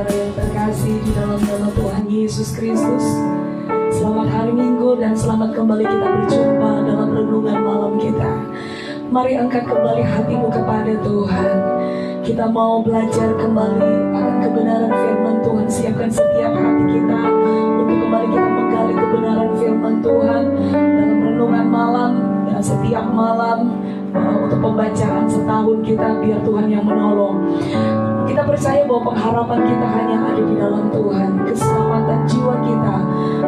saudara yang terkasih di dalam nama Tuhan Yesus Kristus. Selamat hari Minggu dan selamat kembali kita berjumpa dalam renungan malam kita. Mari angkat kembali hatimu kepada Tuhan. Kita mau belajar kembali akan kebenaran firman Tuhan. Siapkan setiap hati kita untuk kembali kita menggali kebenaran firman Tuhan dalam renungan malam dan setiap malam. Untuk pembacaan setahun kita, biar Tuhan yang menolong. Kita percaya bahwa pengharapan kita hanya ada di dalam Tuhan. Keselamatan jiwa kita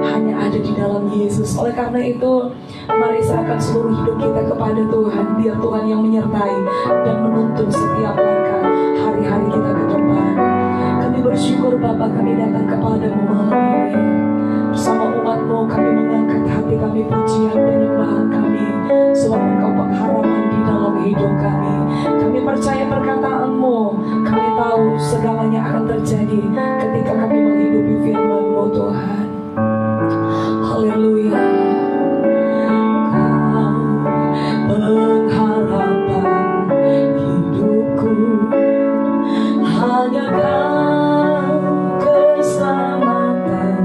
hanya ada di dalam Yesus. Oleh karena itu, mari serahkan seluruh hidup kita kepada Tuhan. Biar Tuhan yang menyertai dan menuntun setiap langkah hari-hari kita ke depan. Kami bersyukur Bapa, kami datang kepadamu malam ini. Bersama umat-Mu kami mengangkat hati kami, pujian penyembahan kami. Sebab Engkau pengharapan di dalam hidup kami. Kami percaya perkataan-Mu. Kami tahu segalanya akan terjadi ketika kami menghidupi firman-Mu Tuhan. Haleluya. Kau pengharapan hidupku, hanya Kau keselamatan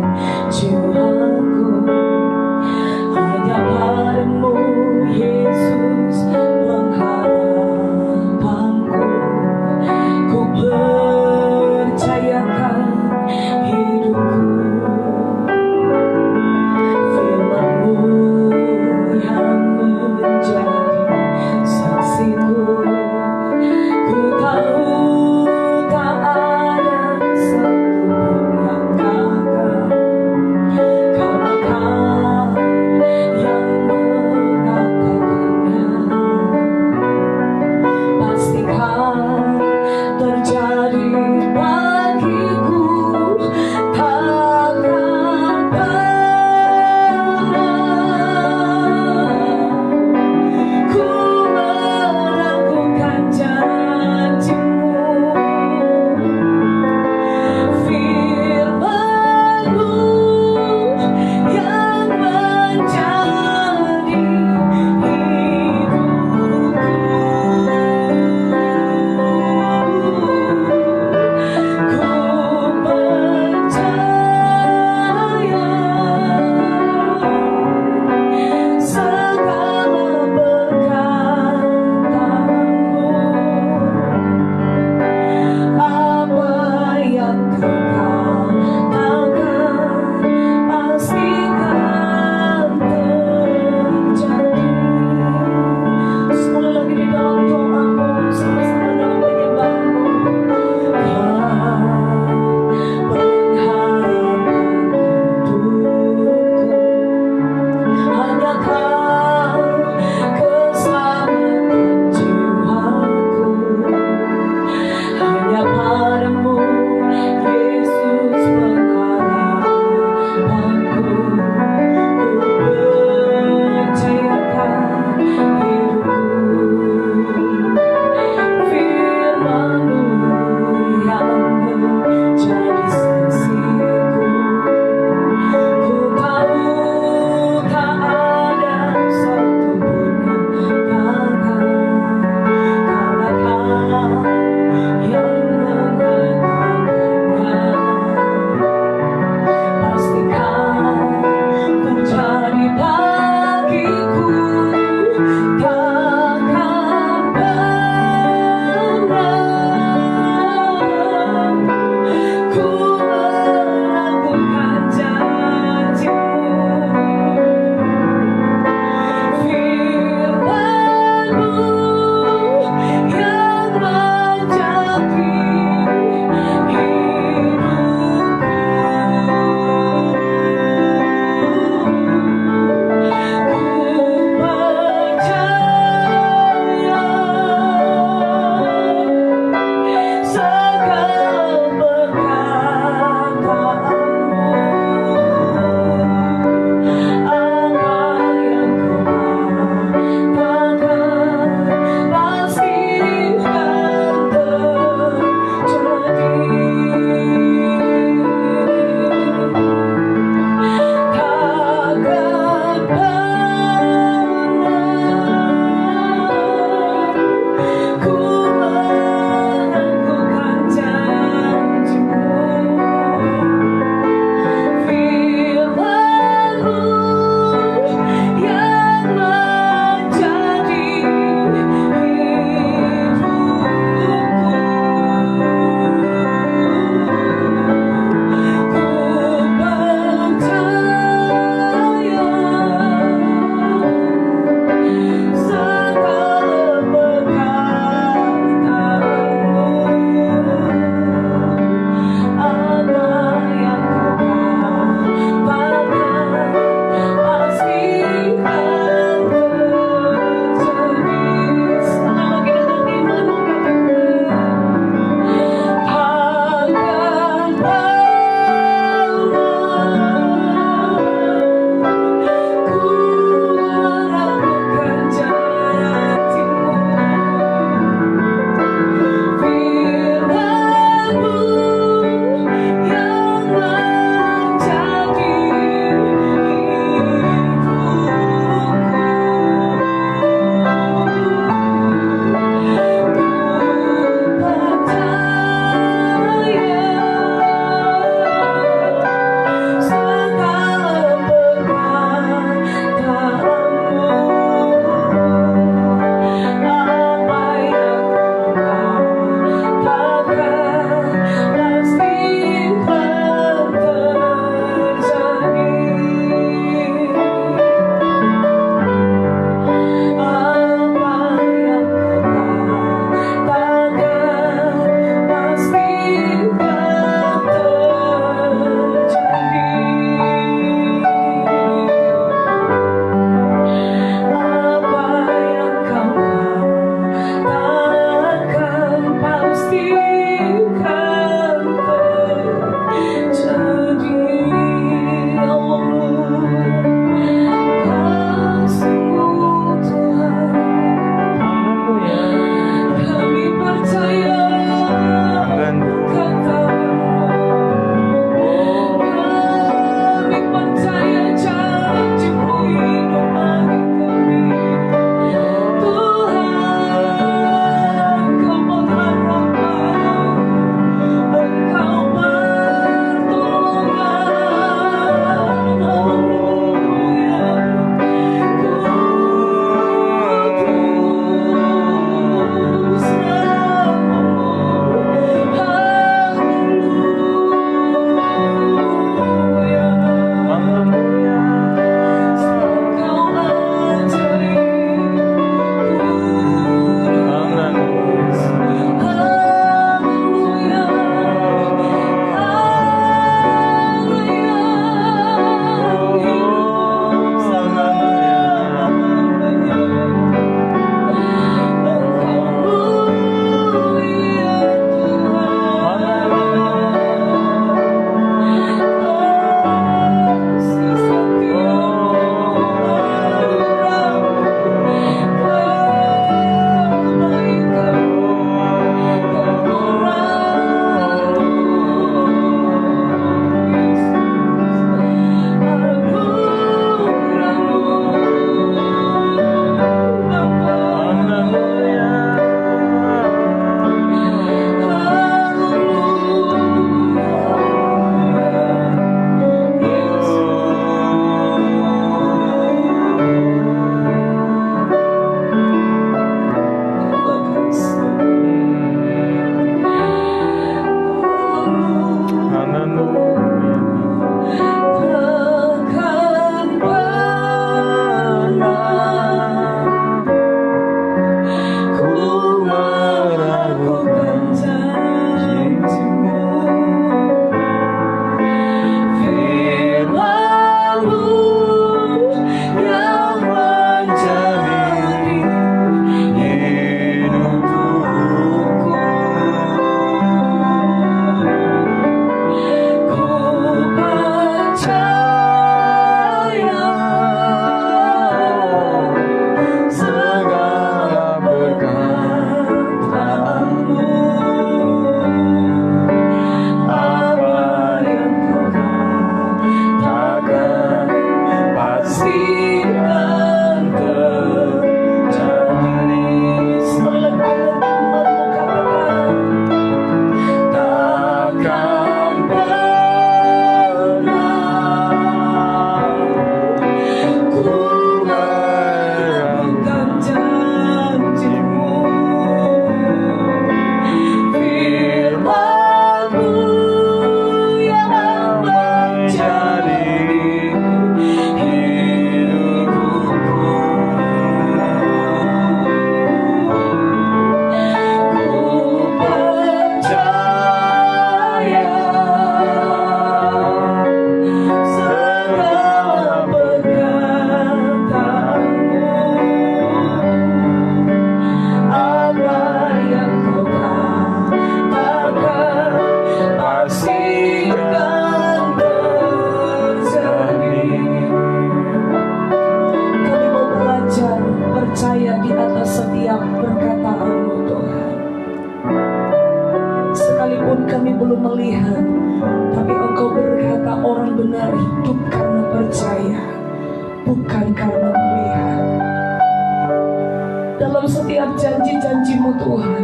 jiwaku. Hanya padamu Yesus pengharapanku. Ku percayakan hidupku. kami belum melihat, tapi Engkau berkata orang benar hidup karena percaya, bukan karena melihat. Dalam setiap janji-janji-Mu Tuhan,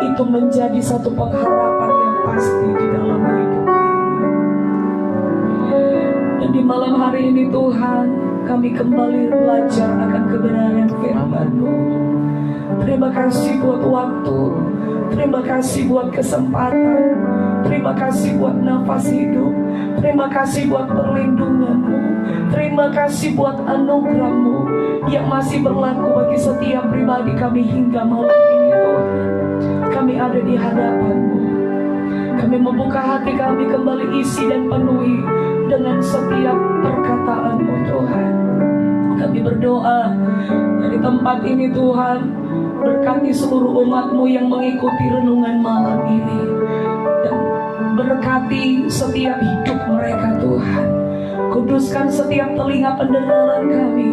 itu menjadi satu pengharapan yang pasti di dalam hidup kami. Dan di malam hari ini Tuhan, kami kembali belajar akan kebenaran firman-Mu. Terima kasih buat waktu, terima kasih buat kesempatan, terima kasih buat nafas hidup, terima kasih buat perlindungan-Mu, terima kasih buat anugerah-Mu yang masih berlaku bagi setiap pribadi kami hingga malam ini Tuhan. Kami ada di hadapan-Mu, kami membuka hati kami kembali isi dan penuhi dengan setiap perkataan-Mu Tuhan. Kami berdoa dari tempat ini Tuhan, berkati seluruh umat-Mu yang mengikuti renungan malam ini, dan berkati setiap hidup mereka Tuhan. Kuduskan setiap telinga pendengaran kami,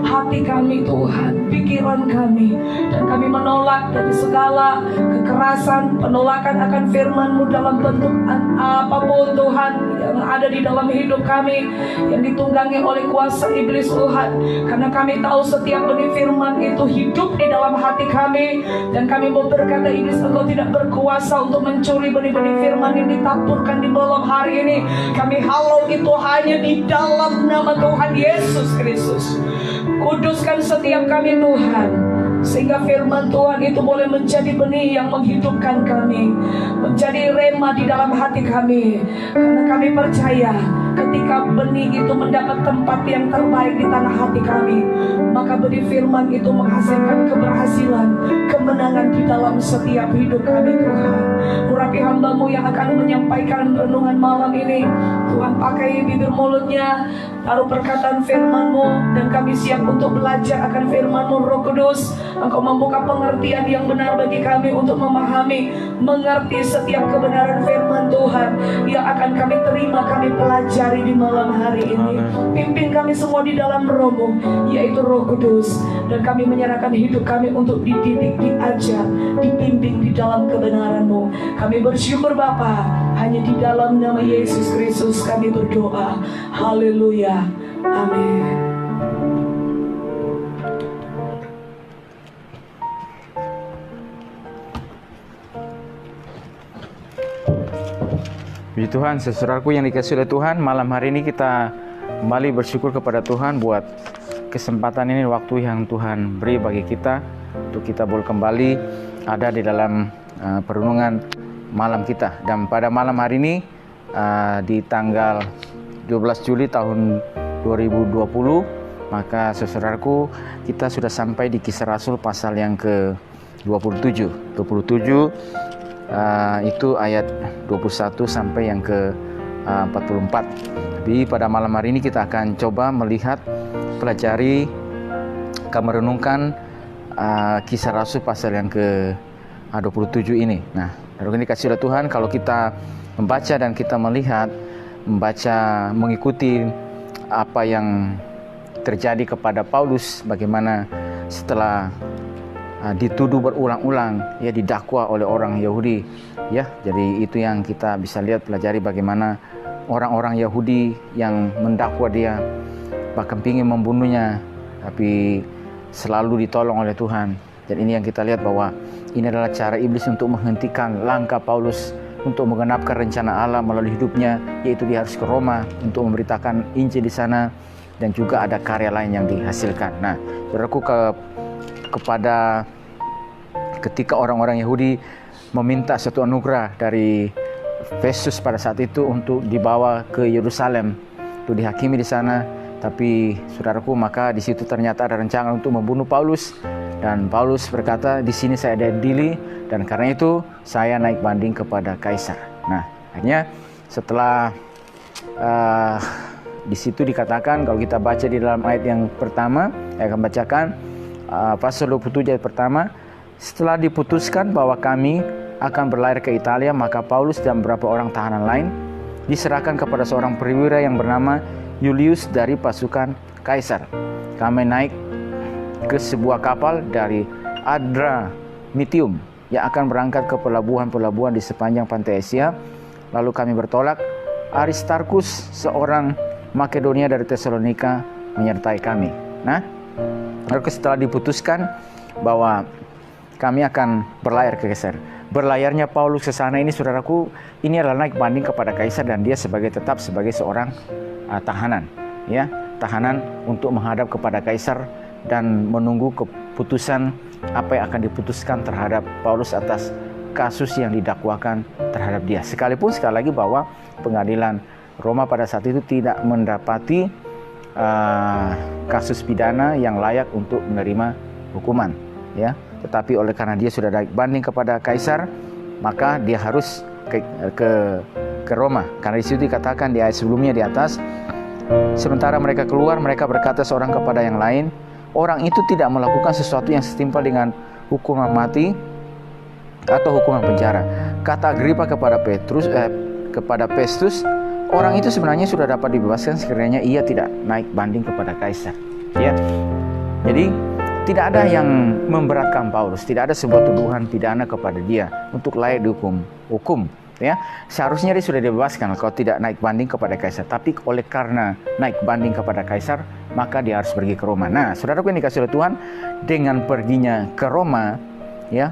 hati kami Tuhan, pikiran kami, dan kami menolak dari segala kekerasan, penolakan akan firman-Mu dalam bentuk apapun Tuhan yang ada di dalam hidup kami, yang ditunggangi oleh kuasa iblis Tuhan. Karena kami tahu setiap benih firman itu hidup di dalam hati kami, dan kami mau berkata iblis, Engkau tidak berkuasa untuk mencuri benih-benih firman yang ditaburkan di malam hari ini. Kami halau itu hanya di dalam nama Tuhan Yesus Kristus. Kuduskan setiap kami Tuhan, sehingga firman Tuhan itu boleh menjadi benih yang menghidupkan kami, menjadi rema di dalam hati kami. Karena kami percaya ketika benih itu mendapat tempat yang terbaik di tanah hati kami, maka benih firman itu menghasilkan keberhasilan, kemenangan di dalam setiap hidup kami Tuhan. Urapi hamba-Mu yang akan menyampaikan renungan malam ini Tuhan, pakai bibir mulutnya, taruh perkataan firman-Mu, dan kami siap untuk belajar akan firman-Mu. Roh Kudus, Engkau membuka pengertian yang benar bagi kami untuk memahami, mengerti setiap kebenaran firman Tuhan yang akan kami terima, kami pelajari di malam hari ini. Pimpin kami semua di dalam Roh-Mu, yaitu Roh Kudus, dan kami menyerahkan hidup kami untuk dididik, diajar, dibimbing di dalam kebenaran-Mu. Kami bersyukur Bapa, hanya di dalam nama Yesus Kristus kami berdoa. Haleluya. Amin. Puji Tuhan, saudaraku yang dikasihi oleh Tuhan, malam hari ini kita kembali bersyukur kepada Tuhan buat kesempatan ini, waktu yang Tuhan beri bagi kita untuk kita boleh kembali ada di dalam perenungan malam kita. Dan pada malam hari ini di tanggal 12 Juli tahun 2020, maka saudaraku kita sudah sampai di Kisah Rasul pasal yang ke-27. Itu ayat 21 sampai yang ke-44. Tapi pada malam hari ini kita akan coba melihat, pelajari, akan merenungkan Kisah Rasul pasal yang ke-27 ini. Nah, ini kasih oleh Tuhan, kalau kita membaca dan kita melihat, mengikuti apa yang terjadi kepada Paulus, bagaimana setelah dituduh berulang-ulang, ya, didakwa oleh orang Yahudi, ya. Jadi itu yang kita bisa lihat, pelajari bagaimana orang-orang Yahudi yang mendakwa dia, bahkan ingin membunuhnya, tapi selalu ditolong oleh Tuhan. Dan ini yang kita lihat bahwa ini adalah cara iblis untuk menghentikan langkah Paulus untuk menggenapkan rencana Allah melalui hidupnya, yaitu dia harus ke Roma untuk memberitakan Injil di sana, dan juga ada karya lain yang dihasilkan. Nah, saudaraku, kepada ketika orang-orang Yahudi meminta satu anugerah dari Festus pada saat itu untuk dibawa ke Yerusalem untuk dihakimi di sana, tapi saudaraku, maka di situ ternyata ada rencana untuk membunuh Paulus, dan Paulus berkata, di sini saya ada dili, dan karena itu saya naik banding kepada Kaisar. Nah, akhirnya setelah di situ dikatakan, kalau kita baca di dalam ayat yang pertama, saya akan bacakan pasal 27 ayat pertama. Setelah diputuskan bahwa kami akan berlayar ke Italia, maka Paulus dan beberapa orang tahanan lain diserahkan kepada seorang perwira yang bernama Julius dari pasukan Kaisar. Kami naik ke sebuah kapal dari Adramitium yang akan berangkat ke pelabuhan-pelabuhan di sepanjang pantai Asia. Lalu kami bertolak. Aristarkus, seorang Makedonia dari Tesalonika, menyertai kami. Nah, lalu setelah diputuskan bahwa kami akan berlayar ke Kaisar. Berlayarnya Paulus ke sana ini, saudaraku, ini adalah naik banding kepada Kaisar, dan dia tetap sebagai seorang tahanan, ya, tahanan untuk menghadap kepada Kaisar dan menunggu keputusan apa yang akan diputuskan terhadap Paulus atas kasus yang didakwakan terhadap dia. Sekalipun sekali lagi bahwa pengadilan Roma pada saat itu tidak mendapati kasus pidana yang layak untuk menerima hukuman, ya. Tetapi oleh karena dia sudah naik banding kepada Kaisar, maka dia harus ke Roma. Karena di situ dikatakan di ayat sebelumnya di atas, sementara mereka keluar, mereka berkata seorang kepada yang lain, orang itu tidak melakukan sesuatu yang setimpal dengan hukuman mati atau hukuman penjara. Kata Agripa kepada Festus, orang itu sebenarnya sudah dapat dibebaskan sekiranya ia tidak naik banding kepada Kaisar. Ya, jadi tidak ada yang memberatkan Paulus, tidak ada sebuah tuduhan pidana kepada dia untuk layak dihukum. Ya, seharusnya dia sudah dibebaskan kalau tidak naik banding kepada Kaisar. Tapi oleh karena naik banding kepada Kaisar, maka dia harus pergi ke Roma. Nah, saudaraku yang dikasih oleh Tuhan, dengan perginya ke Roma, ya,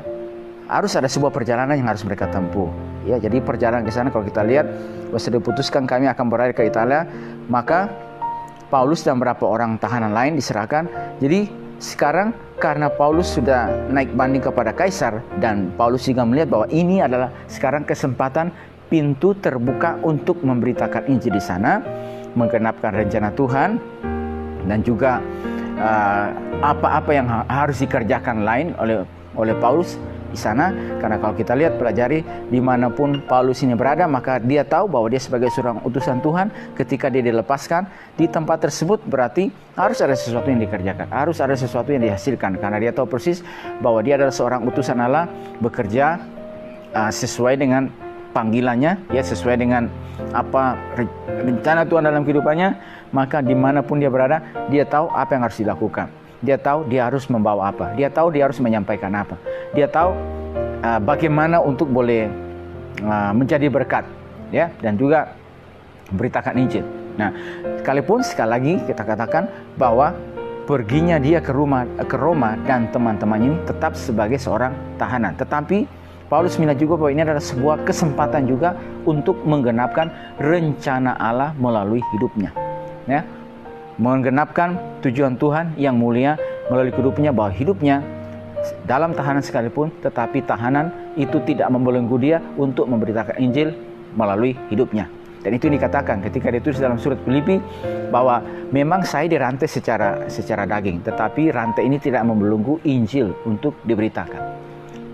harus ada sebuah perjalanan yang harus mereka tempuh. Ya, jadi perjalanan ke sana kalau kita lihat, setelah diputuskan kami akan berlayar ke Italia, maka Paulus dan beberapa orang tahanan lain diserahkan. Jadi sekarang karena Paulus sudah naik banding kepada Kaisar, dan Paulus juga melihat bahwa ini adalah sekarang kesempatan, pintu terbuka untuk memberitakan Injil di sana, menggenapkan rencana Tuhan, dan juga apa-apa yang harus dikerjakan lain oleh Paulus di sana. Karena kalau kita lihat, pelajari dimanapun Paulus ini berada, maka dia tahu bahwa dia sebagai seorang utusan Tuhan. Ketika dia dilepaskan di tempat tersebut, berarti harus ada sesuatu yang dikerjakan, harus ada sesuatu yang dihasilkan, karena dia tahu persis bahwa dia adalah seorang utusan Allah, bekerja sesuai dengan panggilannya, ya, sesuai dengan apa rencana Tuhan dalam kehidupannya. Maka dimanapun dia berada, dia tahu apa yang harus dilakukan. Dia tahu dia harus membawa apa. Dia tahu dia harus menyampaikan apa. Dia tahu bagaimana untuk boleh menjadi berkat, ya, dan juga beritakan Injil. Nah, sekalipun sekali lagi kita katakan bahwa perginya dia ke Roma dan teman-temannya ini tetap sebagai seorang tahanan. Tetapi Paulus melihat juga bahwa ini adalah sebuah kesempatan juga untuk menggenapkan rencana Allah melalui hidupnya, ya. Menggenapkan tujuan Tuhan yang mulia melalui hidupnya, bahwa hidupnya dalam tahanan sekalipun, tetapi tahanan itu tidak membelenggu dia untuk memberitakan Injil melalui hidupnya. Dan itu dikatakan ketika ditulis dalam surat Filipi bahwa memang saya dirantai secara daging, tetapi rantai ini tidak membelenggu Injil untuk diberitakan.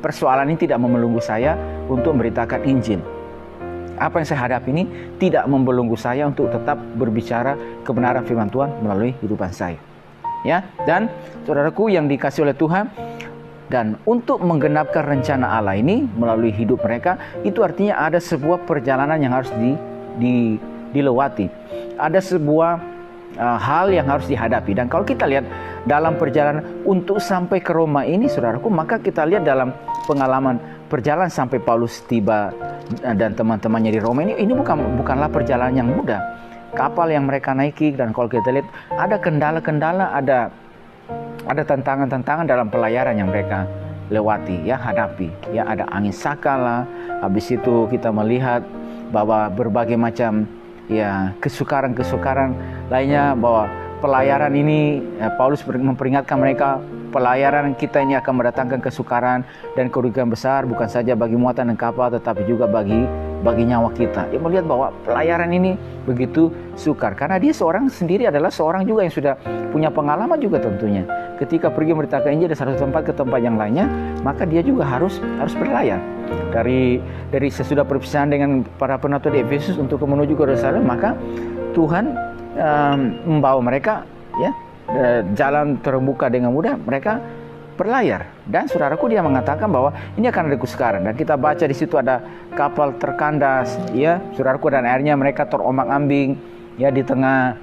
Persoalan ini tidak membelenggu saya untuk memberitakan Injil. Apa yang saya hadapi ini tidak membelenggu saya untuk tetap berbicara kebenaran firman Tuhan melalui kehidupan saya. Ya, dan saudaraku yang dikasih oleh Tuhan, dan untuk menggenapkan rencana Allah ini melalui hidup mereka, itu artinya ada sebuah perjalanan yang harus dilewati. Ada sebuah hal yang harus dihadapi. Dan kalau kita lihat dalam perjalanan untuk sampai ke Roma ini, saudaraku, maka kita lihat dalam pengalaman perjalanan sampai Paulus tiba dan teman-temannya di Roma ini bukanlah perjalanan yang mudah. Kapal yang mereka naiki, dan kalau kita lihat ada kendala-kendala, ada tantangan-tantangan dalam pelayaran yang mereka lewati, ya, hadapi. Ya, ada angin sakala. Habis itu kita melihat bahwa berbagai macam, ya, kesukaran lainnya, bahwa pelayaran ini, Paulus memperingatkan mereka, pelayaran kita ini akan mendatangkan kesukaran dan kerugian besar, bukan saja bagi muatan dan kapal, tetapi juga bagi nyawa kita. Dia melihat bahwa pelayaran ini begitu sukar, karena dia sendiri adalah seorang juga yang sudah punya pengalaman juga tentunya. Ketika pergi memberitakan Injil dari satu tempat ke tempat yang lainnya, maka dia juga harus berlayar. Dari sesudah perpisahan dengan para penatua di Efesus untuk menuju ke Yerusalem, maka Tuhan membawa mereka, ya, jalan terbuka dengan mudah, mereka berlayar. Dan saudaraku, dia mengatakan bahwa ini akan ada kesukaran, dan kita baca di situ ada kapal terkandas, ya, saudaraku, dan akhirnya mereka terombang-ambing, ya, di tengah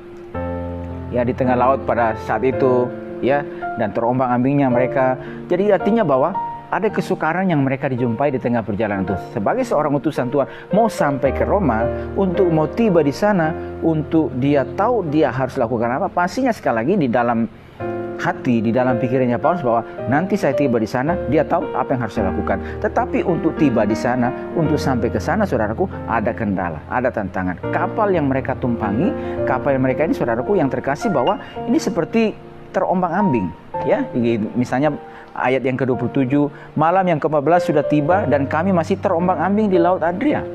laut pada saat itu, ya, dan terombang-ambingnya mereka. Jadi artinya bahwa ada kesukaran yang mereka dijumpai di tengah perjalanan itu. Sebagai seorang utusan Tuhan, mau sampai ke Roma, untuk mau tiba di sana, untuk dia tahu dia harus lakukan apa, pastinya sekali lagi di dalam hati, di dalam pikirannya Paulus bahwa nanti saya tiba di sana, dia tahu apa yang harus saya lakukan. Tetapi untuk tiba di sana, untuk sampai ke sana, saudaraku, ada kendala, ada tantangan. Kapal yang mereka tumpangi, kapal yang mereka ini, saudaraku, yang terkasih, bahwa ini seperti terombang-ambing, ya. Misalnya ayat yang ke-27, malam yang ke-14 sudah tiba dan kami masih terombang-ambing di Laut Adria.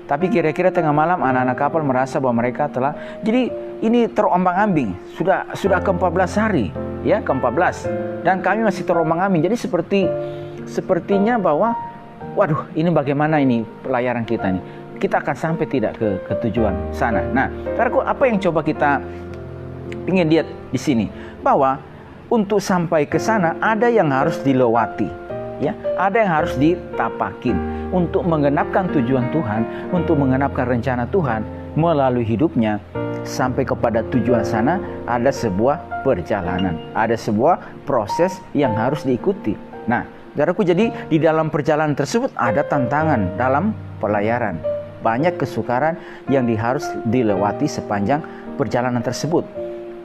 Tapi kira-kira tengah malam anak-anak kapal merasa bahwa mereka telah, jadi ini terombang-ambing, sudah ke-14 hari, ya, ke-14, dan kami masih terombang-ambing. Jadi sepertinya bahwa, waduh, ini bagaimana ini pelayaran kita nih, kita akan sampai tidak ke tujuan sana. Nah, saudaraku, apa yang coba kita ingin lihat di sini, bahwa untuk sampai ke sana ada yang harus dilewati, ya, ada yang harus ditapakin untuk menggenapkan tujuan Tuhan, untuk menggenapkan rencana Tuhan melalui hidupnya sampai kepada tujuan sana. Ada sebuah perjalanan, ada sebuah proses yang harus diikuti. Nah, saudaraku, jadi di dalam perjalanan tersebut ada tantangan dalam pelayaran, banyak kesukaran yang harus dilewati sepanjang perjalanan tersebut.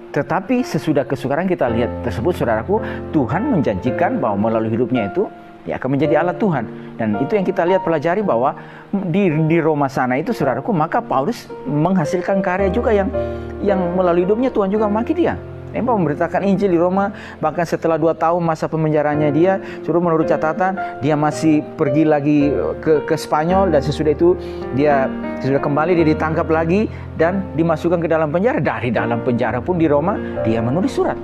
Tetapi sesudah kesukaran kita lihat tersebut, saudaraku, Tuhan menjanjikan bahwa melalui hidupnya itu dia akan menjadi alat Tuhan. Dan itu yang kita lihat, pelajari bahwa di Roma sana itu, saudaraku, maka Paulus menghasilkan karya juga yang melalui hidupnya Tuhan juga memakai dia. Dia memberitakan Injil di Roma, bahkan setelah 2 tahun masa pemenjaranya dia, suruh menurut catatan, dia masih pergi lagi ke Spanyol, dan sesudah itu dia sudah kembali, dia ditangkap lagi dan dimasukkan ke dalam penjara. Dari dalam penjara pun di Roma dia menulis surat,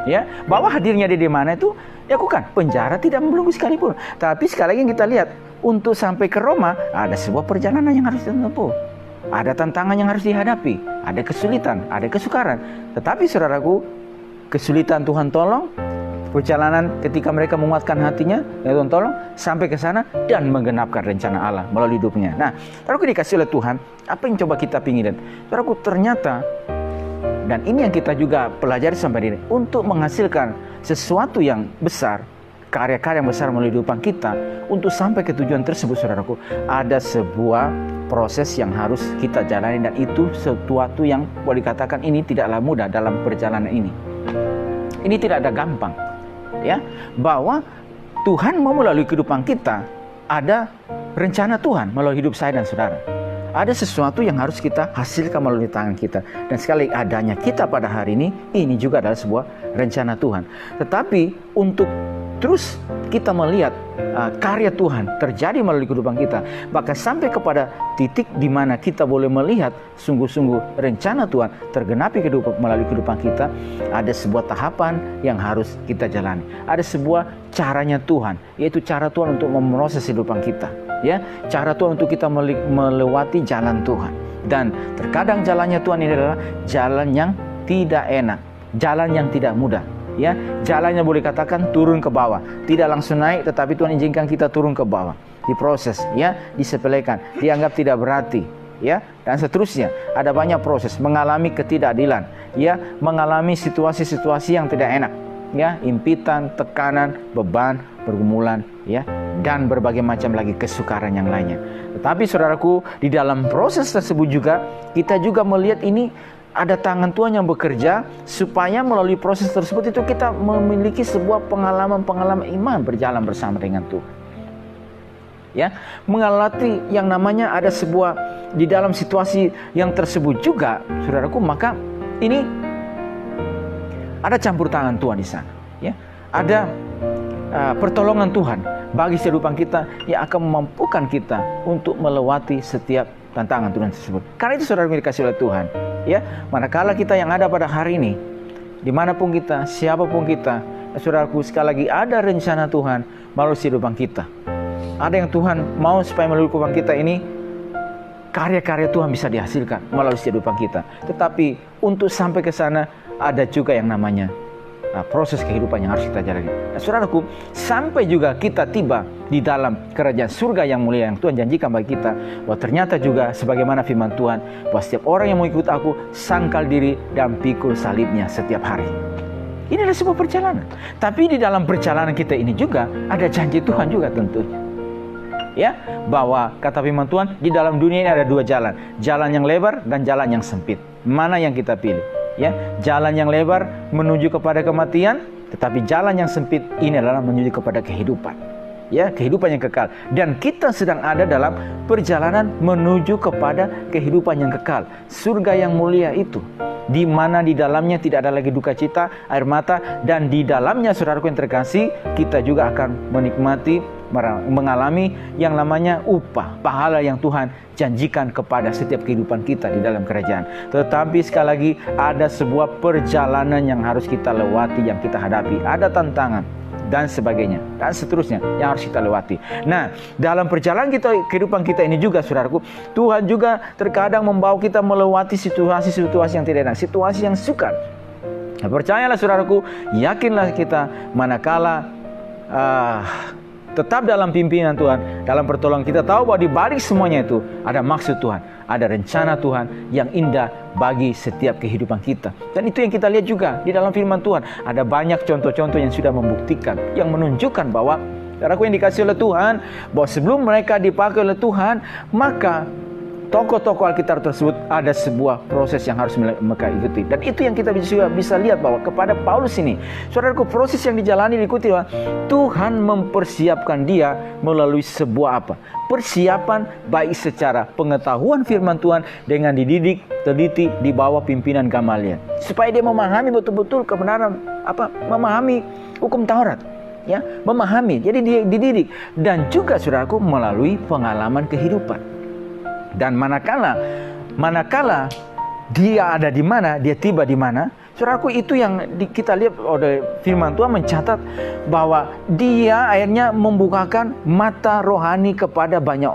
ya, bahwa hadirnya dia di mana itu, ya bukan penjara, tidak membelenggu sekalipun. Tapi sekali lagi kita lihat, untuk sampai ke Roma ada sebuah perjalanan yang harus ditempuh, ada tantangan yang harus dihadapi, ada kesulitan, ada kesukaran. Tetapi saudaraku, kesulitan Tuhan tolong, perjalanan ketika mereka menguatkan hatinya, ya Tuhan tolong sampai ke sana dan menggenapkan rencana Allah melalui hidupnya. Nah, saudaraku dikasih oleh Tuhan, apa yang coba kita pingin? Saudaraku, ternyata, dan ini yang kita juga pelajari sampai ini, untuk menghasilkan sesuatu yang besar, karya-karya yang besar melalui kehidupan kita, untuk sampai ke tujuan tersebut, saudaraku, ada sebuah proses yang harus kita jalani, dan itu sesuatu yang boleh dikatakan ini tidaklah mudah dalam perjalanan ini. Ini tidak ada gampang, ya, bahwa Tuhan mau melalui kehidupan kita, ada rencana Tuhan melalui hidup saya dan saudara. Ada sesuatu yang harus kita hasilkan melalui tangan kita. Dan sekali adanya kita pada hari ini juga adalah sebuah rencana Tuhan. Tetapi untuk terus kita melihat karya Tuhan terjadi melalui kehidupan kita, bahkan sampai kepada titik di mana kita boleh melihat sungguh-sungguh rencana Tuhan tergenapi melalui kehidupan kita, ada sebuah tahapan yang harus kita jalani. Ada sebuah caranya Tuhan, yaitu cara Tuhan untuk memproses kehidupan kita, ya, cara Tuhan untuk kita melewati jalan Tuhan. Dan terkadang jalannya Tuhan ini adalah jalan yang tidak enak, jalan yang tidak mudah, ya, jalannya boleh katakan turun ke bawah, tidak langsung naik, tetapi Tuhan izinkan kita turun ke bawah, diproses, ya, disepelekan, dianggap tidak berarti, ya, dan seterusnya. Ada banyak proses, mengalami ketidakadilan, ya, mengalami situasi-situasi yang tidak enak, ya, impitan, tekanan, beban, pergumulan, ya, dan berbagai macam lagi kesukaran yang lainnya. Tetapi saudaraku, di dalam proses tersebut juga kita juga melihat ini ada tangan Tuhan yang bekerja supaya melalui proses tersebut itu kita memiliki sebuah pengalaman-pengalaman iman berjalan bersama dengan Tuhan, ya, mengalami yang namanya ada sebuah di dalam situasi yang tersebut juga, saudaraku, maka ini ada campur tangan Tuhan di sana, ya, ada pertolongan Tuhan bagi kehidupan kita yang akan memampukan kita untuk melewati setiap tantangan Tuhan tersebut. Karena itu saudara dikasih oleh Tuhan, ya, manakala kita yang ada pada hari ini, dimanapun kita, siapapun kita, saudaraku, sekali lagi ada rencana Tuhan melalui kehidupan kita. Ada yang Tuhan mau supaya melalui kehidupan kita ini karya-karya Tuhan bisa dihasilkan melalui kehidupan kita. Tetapi untuk sampai ke sana ada juga yang namanya proses kehidupan yang harus kita jalani. Nah, saudaraku, sampai juga kita tiba di dalam kerajaan surga yang mulia yang Tuhan janjikan bagi kita, bahwa ternyata juga sebagaimana firman Tuhan, bahwa setiap orang yang mengikut aku sangkal diri dan pikul salibnya setiap hari. Ini adalah sebuah perjalanan. Tapi di dalam perjalanan kita ini juga ada janji Tuhan juga tentunya. Ya, bahwa kata firman Tuhan, di dalam dunia ini ada dua jalan. Jalan yang lebar dan jalan yang sempit. Mana yang kita pilih? Ya, jalan yang lebar menuju kepada kematian, tetapi jalan yang sempit ini adalah menuju kepada kehidupan. Ya, kehidupan yang kekal. Dan kita sedang ada dalam perjalanan menuju kepada kehidupan yang kekal. Surga yang mulia itu, di mana di dalamnya tidak ada lagi duka cita, air mata, dan di dalamnya, saudaraku yang terkasih, kita juga akan menikmati, mengalami yang namanya upah, pahala yang Tuhan janjikan kepada setiap kehidupan kita di dalam kerajaan. Tetapi sekali lagi, ada sebuah perjalanan yang harus kita lewati, yang kita hadapi. Ada tantangan dan sebagainya, dan seterusnya yang harus kita lewati. Nah, dalam perjalanan kehidupan kita ini juga, saudaraku, Tuhan juga terkadang membawa kita melewati situasi-situasi yang tidak enak, situasi yang sukar. Nah, percayalah saudaraku, yakinlah kita, manakala tetap dalam pimpinan Tuhan, dalam pertolongan, kita tahu bahwa di balik semuanya itu ada maksud Tuhan, ada rencana Tuhan yang indah bagi setiap kehidupan kita. Dan itu yang kita lihat juga di dalam firman Tuhan. Ada banyak contoh-contoh yang sudah membuktikan, yang menunjukkan bahwa saudaraku yang dikasihi oleh Tuhan, bahwa sebelum mereka dipakai oleh Tuhan, maka tokoh-tokoh Alkitab tersebut ada sebuah proses yang harus mereka ikuti. Dan itu yang kita bisa lihat bahwa kepada Paulus ini, saudaraku, proses yang dijalani diikuti, bahwa Tuhan mempersiapkan dia melalui sebuah apa? Persiapan baik secara pengetahuan firman Tuhan dengan dididik, teliti di bawah pimpinan Gamaliel, supaya dia memahami betul-betul kebenaran memahami hukum Taurat. Ya, memahami. Jadi dia dididik, dan juga saudaraku melalui pengalaman kehidupan. Dan manakala dia ada di mana, dia tiba di mana, saudaraku, itu yang kita lihat oleh firman Tuhan mencatat bahwa dia akhirnya membukakan mata rohani kepada banyak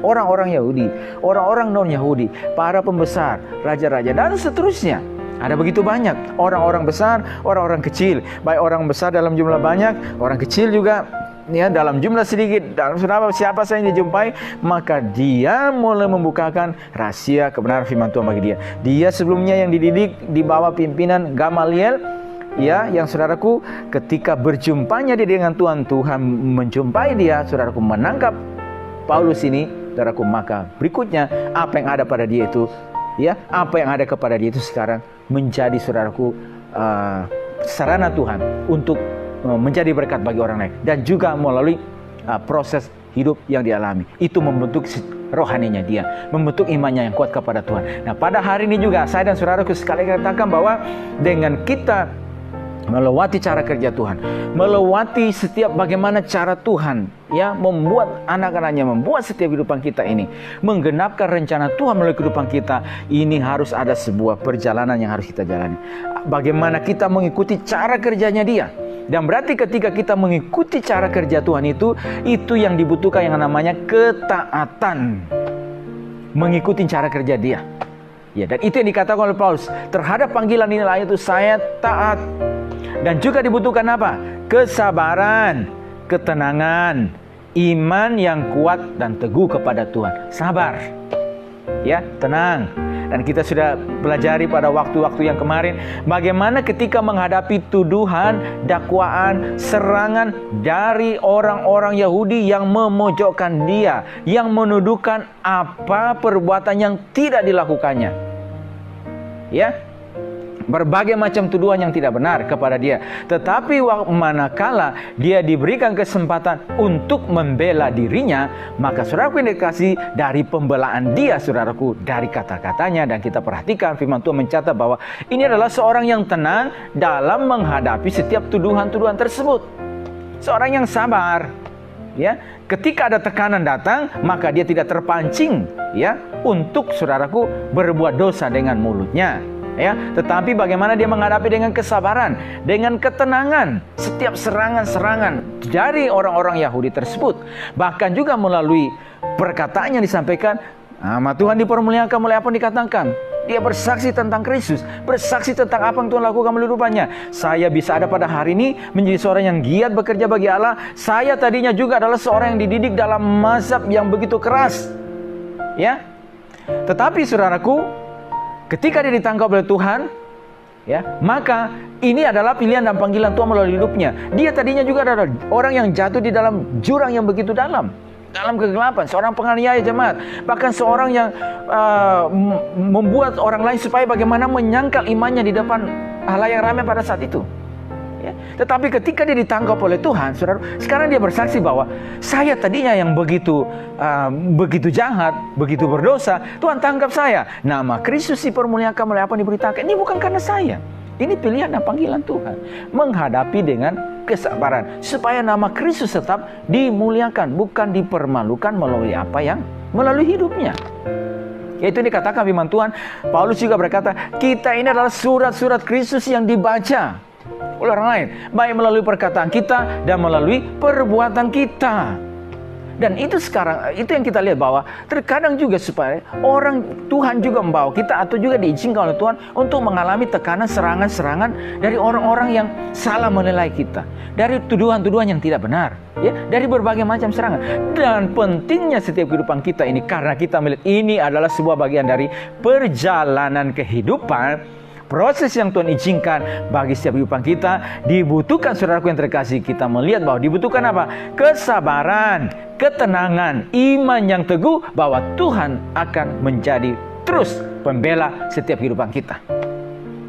orang Yahudi, orang-orang non-Yahudi, para pembesar, raja-raja, dan seterusnya. Ada begitu banyak orang-orang besar, orang-orang kecil, baik orang besar dalam jumlah banyak, orang kecil juga ya dalam jumlah sedikit. Dan siapa saja yang dijumpai, maka dia mulai membukakan rahasia kebenaran firman Tuhan bagi dia. Dia sebelumnya yang dididik di bawah pimpinan Gamaliel, ya, yang saudaraku ketika berjumpanya dia dengan Tuhan, Tuhan menjumpai dia, saudaraku, menangkap Paulus ini, saudaraku, maka berikutnya apa yang ada pada dia itu, ya, apa yang ada kepada dia itu sekarang menjadi, saudaraku, sarana Tuhan untuk menjadi berkat bagi orang lain, dan juga melalui proses hidup yang dialami. Itu membentuk rohaninya dia, membentuk imannya yang kuat kepada Tuhan. Nah, pada hari ini juga saya dan saudaraku sekalian katakan bahwa dengan kita melewati cara kerja Tuhan, melewati setiap bagaimana cara Tuhan, ya, membuat anak-anaknya, membuat setiap kehidupan kita ini, menggenapkan rencana Tuhan melalui kehidupan kita, ini harus ada sebuah perjalanan yang harus kita jalani. Bagaimana kita mengikuti cara kerjanya dia. Dan berarti ketika kita mengikuti cara kerja Tuhan itu yang dibutuhkan yang namanya ketaatan, mengikuti cara kerja dia. Ya, dan itu yang dikatakan oleh Paulus, terhadap panggilan inilah itu saya taat. Dan juga dibutuhkan apa? Kesabaran, ketenangan, iman yang kuat dan teguh kepada Tuhan. Sabar, ya, tenang. Dan kita sudah pelajari pada waktu-waktu yang kemarin bagaimana ketika menghadapi tuduhan, dakwaan, serangan dari orang-orang Yahudi yang memojokkan dia, yang menuduhkan apa perbuatan yang tidak dilakukannya. Ya, berbagai macam tuduhan yang tidak benar kepada dia. Tetapi manakala dia diberikan kesempatan untuk membela dirinya, maka saudaraku yang dikasih, dari pembelaan dia, saudaraku, dari kata-katanya, dan kita perhatikan firman Tuhan mencatat bahwa ini adalah seorang yang tenang dalam menghadapi setiap tuduhan-tuduhan tersebut. Seorang yang sabar, ya. Ketika ada tekanan datang, maka dia tidak terpancing, ya, untuk, saudaraku, berbuat dosa dengan mulutnya. Ya, tetapi bagaimana dia menghadapi dengan kesabaran, dengan ketenangan setiap serangan-serangan dari orang-orang Yahudi tersebut. Bahkan juga melalui perkataan yang disampaikan, nama Tuhan dipermuliakan mulai apa yang dikatakan. Dia bersaksi tentang Kristus, bersaksi tentang apa yang Tuhan lakukan melalui hidupnya. Saya bisa ada pada hari ini menjadi seorang yang giat bekerja bagi Allah. Saya tadinya juga adalah seorang yang dididik dalam mazhab yang begitu keras, ya. Tetapi saudaraku, ketika dia ditangkap oleh Tuhan, Ya, maka ini adalah pilihan dan panggilan Tuhan melalui hidupnya. Dia tadinya juga adalah orang yang jatuh di dalam jurang yang begitu dalam kegelapan, seorang penganiaya jemaat, bahkan seorang yang membuat orang lain supaya bagaimana menyangkal imannya di depan halayak ramai pada saat itu. Ya. Tetapi ketika dia ditangkap oleh Tuhan, saudara, sekarang dia bersaksi bahwa saya tadinya yang begitu jahat, begitu berdosa, Tuhan tangkap saya. Nama Kristus dipermuliakan melalui apa yang diberitakan. Ini bukan karena saya. Ini pilihan dan panggilan Tuhan. Menghadapi dengan kesabaran. Supaya nama Kristus tetap dimuliakan. Bukan dipermalukan melalui apa yang melalui hidupnya. Yaitu dikatakan firman Tuhan. Paulus juga berkata, kita ini adalah surat-surat Kristus yang dibaca oleh orang lain. Baik melalui perkataan kita dan melalui perbuatan kita. Dan itu sekarang, itu yang kita lihat bahwa terkadang juga supaya orang Tuhan juga membawa kita atau juga diizinkan oleh Tuhan untuk mengalami tekanan, serangan-serangan dari orang-orang yang salah menilai kita, dari tuduhan-tuduhan yang tidak benar, ya, dari berbagai macam serangan. Dan pentingnya setiap kehidupan kita ini karena kita melihat ini adalah sebuah bagian dari perjalanan kehidupan. Proses yang Tuhan izinkan bagi setiap kehidupan kita dibutuhkan, saudaraku yang terkasih. Kita melihat bahwa dibutuhkan apa? Kesabaran, ketenangan, iman yang teguh bahwa Tuhan akan menjadi terus pembela setiap kehidupan kita.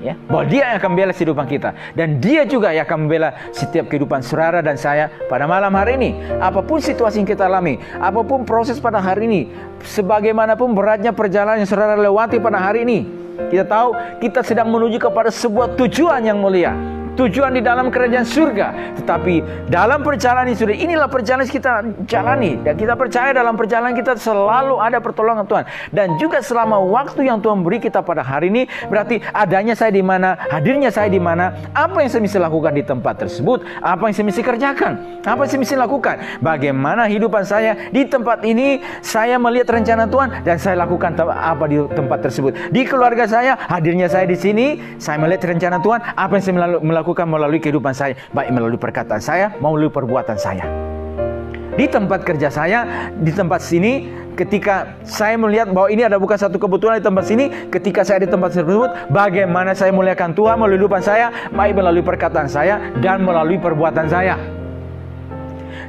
Ya, bahwa Dia yang akan membela kehidupan kita dan Dia juga yang akan membela setiap kehidupan saudara dan saya pada malam hari ini. Apapun situasi yang kita alami, apapun proses pada hari ini, sebagaimanapun beratnya perjalanan yang saudara lewati pada hari ini, kita tahu kita sedang menuju kepada sebuah tujuan yang mulia, tujuan di dalam kerajaan surga. Tetapi dalam perjalanan sudah inilah perjalanan kita jalani, dan kita percaya dalam perjalanan kita selalu ada pertolongan Tuhan. Dan juga selama waktu yang Tuhan beri kita pada hari ini, berarti adanya saya di mana, hadirnya saya di mana, apa yang saya mesti lakukan di tempat tersebut, apa yang saya mesti kerjakan, apa yang saya mesti lakukan, bagaimana hidupan saya di tempat ini. Saya melihat rencana Tuhan dan saya lakukan apa di tempat tersebut. Di keluarga saya, hadirnya saya di sini, saya melihat rencana Tuhan, apa yang saya melakukan melalui kehidupan saya, baik melalui perkataan saya, melalui perbuatan saya. Di tempat kerja saya, di tempat sini, ketika saya melihat bahwa ini ada bukan satu kebetulan di tempat sini, ketika saya di tempat tersebut, bagaimana saya muliakan Tuhan melalui kehidupan saya, baik melalui perkataan saya dan melalui perbuatan saya.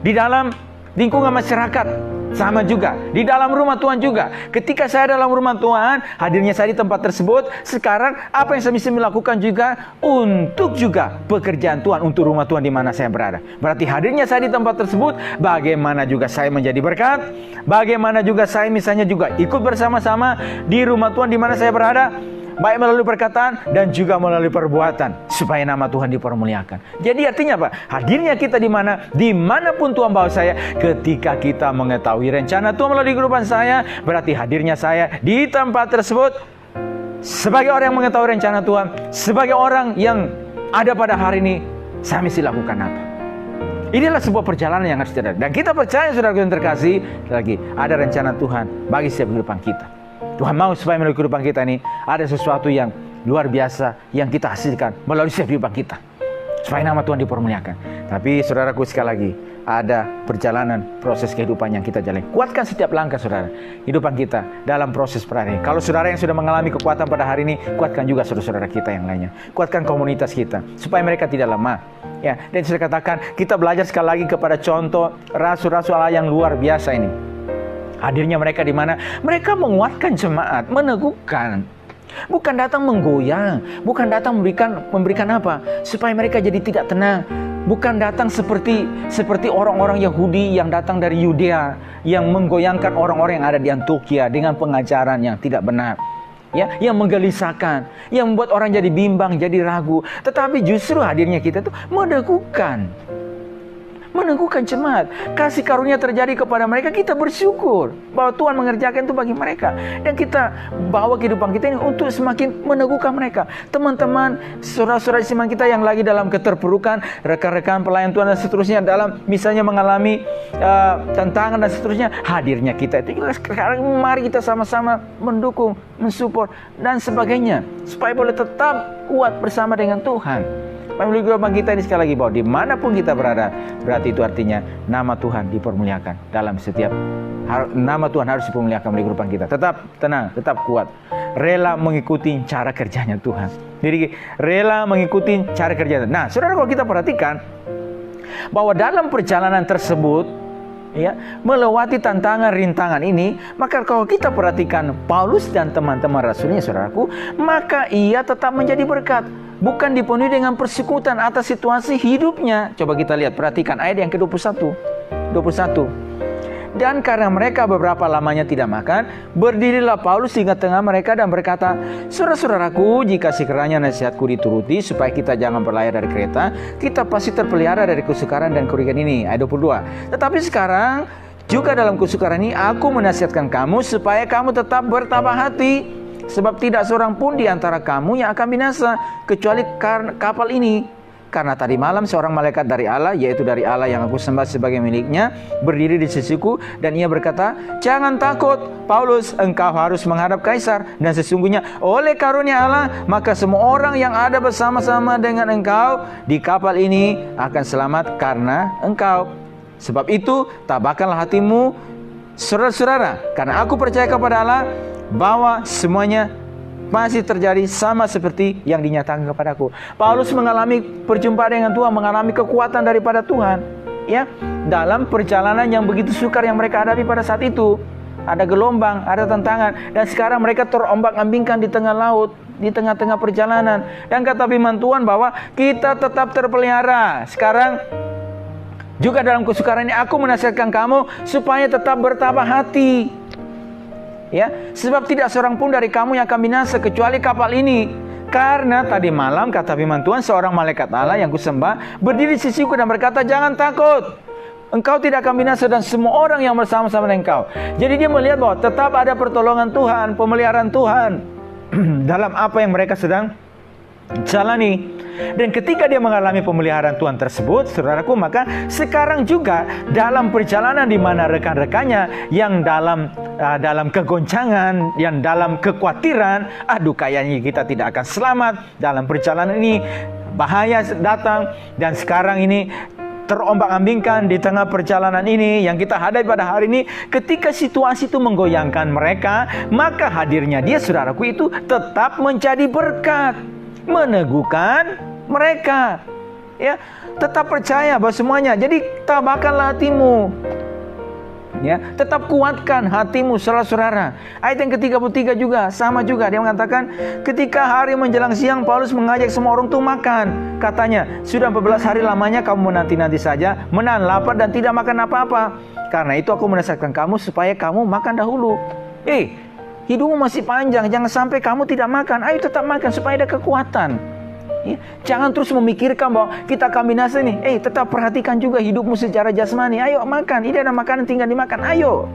Di dalam lingkungan masyarakat, sama juga. Di dalam rumah Tuhan juga. Ketika saya dalam rumah Tuhan, hadirnya saya di tempat tersebut, sekarang apa yang saya mesti melakukan juga untuk juga pekerjaan Tuhan, untuk rumah Tuhan di mana saya berada. Berarti hadirnya saya di tempat tersebut, bagaimana juga saya menjadi berkat, bagaimana juga saya misalnya juga ikut bersama-sama di rumah Tuhan di mana saya berada, baik melalui perkataan dan juga melalui perbuatan, supaya nama Tuhan dipermuliakan. Jadi artinya apa? Hadirnya kita di mana, dimanapun Tuhan bawa saya, ketika kita mengetahui rencana Tuhan melalui kehidupan saya, berarti hadirnya saya di tempat tersebut sebagai orang yang mengetahui rencana Tuhan, sebagai orang yang ada pada hari ini, saya mesti lakukan apa? Inilah sebuah perjalanan yang harus terjadi. Dan kita percaya, saudara yang terkasih, lagi ada rencana Tuhan bagi setiap kehidupan kita. Tuhan mau supaya melalui kehidupan kita ini ada sesuatu yang luar biasa yang kita hasilkan melalui setiap kehidupan kita, supaya nama Tuhan dipermuliakan. Tapi saudaraku, sekali lagi ada perjalanan proses kehidupan yang kita jalani. Kuatkan setiap langkah saudara kehidupan kita dalam proses perhari. Kalau saudara yang sudah mengalami kekuatan pada hari ini, kuatkan juga saudara-saudara kita yang lainnya. Kuatkan komunitas kita supaya mereka tidak lemah. Ya, dan saya katakan kita belajar sekali lagi kepada contoh rasul-rasul Allah yang luar biasa ini. Hadirnya mereka di mana? Mereka menguatkan jemaat, meneguhkan. Bukan datang menggoyang, bukan datang memberikan apa? Supaya mereka jadi tidak tenang. Bukan datang seperti orang-orang Yahudi yang datang dari Yudea, yang menggoyangkan orang-orang yang ada di Antioquia dengan pengajaran yang tidak benar. Ya, yang menggelisahkan, yang membuat orang jadi bimbang, jadi ragu. Tetapi justru hadirnya kita itu meneguhkan jemaat. Kasih karunia terjadi kepada mereka, kita bersyukur bahwa Tuhan mengerjakan itu bagi mereka, dan kita bawa kehidupan kita ini untuk semakin meneguhkan mereka. Teman-teman, saudara-saudara iman kita yang lagi dalam keterpurukan, rekan-rekan pelayan Tuhan dan seterusnya, dalam misalnya mengalami tantangan dan seterusnya, hadirnya kita itu juga sekarang mari kita sama-sama mendukung, mensupport dan sebagainya, supaya boleh tetap kuat bersama dengan Tuhan. Melalui gelombang kita ini sekali lagi bahwa dimanapun kita berada, berarti itu artinya nama Tuhan dipermuliakan dalam setiap nama Tuhan harus dipermuliakan melalui gelombang kita. Tetap tenang, tetap kuat, rela mengikuti cara kerjanya Tuhan. Jadi rela mengikuti cara kerjanya. Nah, saudara, kalau kita perhatikan bahwa dalam perjalanan tersebut, ya, melewati tantangan rintangan ini, maka kalau kita perhatikan Paulus dan teman-teman rasulnya, saudaraku, maka ia tetap menjadi berkat, bukan dipenuhi dengan persekutuan atas situasi hidupnya. Coba kita lihat, perhatikan ayat yang ke-21. Dan karena mereka beberapa lamanya tidak makan, berdirilah Paulus di tengah mereka dan berkata, saudara-saudaraku, jika sekiranya nasihatku dituruti supaya kita jangan berlayar dari kereta, kita pasti terpelihara dari kesukaran dan kerugian ini. Ayat 22. Tetapi sekarang juga dalam kesukaran ini aku menasihatkan kamu supaya kamu tetap bertabah hati, sebab tidak seorang pun di antara kamu yang akan binasa kecuali kapal ini. Karena tadi malam seorang malaikat dari Allah, yaitu dari Allah yang aku sembah sebagai miliknya, berdiri di sisiku dan ia berkata, jangan takut Paulus, engkau harus menghadap Kaisar, dan sesungguhnya oleh karunia Allah maka semua orang yang ada bersama-sama dengan engkau di kapal ini akan selamat karena engkau. Sebab itu tabahkanlah hatimu, saudara-saudara, karena aku percaya kepada Allah bahwa semuanya masih terjadi sama seperti yang dinyatakan kepadaku. Paulus mengalami perjumpaan dengan Tuhan, mengalami kekuatan daripada Tuhan, ya, dalam perjalanan yang begitu sukar yang mereka hadapi pada saat itu. Ada gelombang, ada tantangan, dan sekarang mereka terombang-ambingkan di tengah laut, di tengah-tengah perjalanan. Dan kata firman Tuhan bahwa kita tetap terpelihara. Sekarang juga dalam kesukaran ini aku menasihatkan kamu supaya tetap bertabah hati. Ya, sebab tidak seorang pun dari kamu yang akan binasa kecuali kapal ini. Karena tadi malam kata firman Tuhan, seorang malaikat Allah yang kusembah berdiri di sisiku dan berkata, jangan takut, engkau tidak akan binasa dan semua orang yang bersama-sama dengan engkau. Jadi dia melihat bahwa tetap ada pertolongan Tuhan, pemeliharaan Tuhan dalam apa yang mereka sedang jalani. Dan ketika dia mengalami pemeliharaan Tuhan tersebut, saudaraku, maka sekarang juga dalam perjalanan di mana rekan-rekannya yang dalam kegoncangan, yang dalam kekhawatiran, aduh kayaknya kita tidak akan selamat dalam perjalanan ini, bahaya datang, dan sekarang ini terombang-ambingkan di tengah perjalanan ini yang kita hadapi pada hari ini. Ketika situasi itu menggoyangkan mereka, maka hadirnya dia, saudaraku, itu tetap menjadi berkat, meneguhkan mereka, ya, tetap percaya bahwa semuanya. Jadi tabahkanlah hatimu, ya, tetap kuatkan hatimu, saudara-saudara. Ayat yang ke-33 juga sama juga, dia mengatakan, ketika hari menjelang siang Paulus mengajak semua orang itu makan. Katanya, sudah 14 hari lamanya kamu menanti-nanti saja, menahan lapar dan tidak makan apa-apa. Karena itu aku menasihatkan kamu supaya kamu makan dahulu. Hidupmu masih panjang, jangan sampai kamu tidak makan. Ayo tetap makan supaya ada kekuatan, ya. Jangan terus memikirkan bahwa kita akan binasa nih. Tetap perhatikan juga hidupmu secara jasmani. Ayo makan, ini ada makanan tinggal dimakan. Ayo,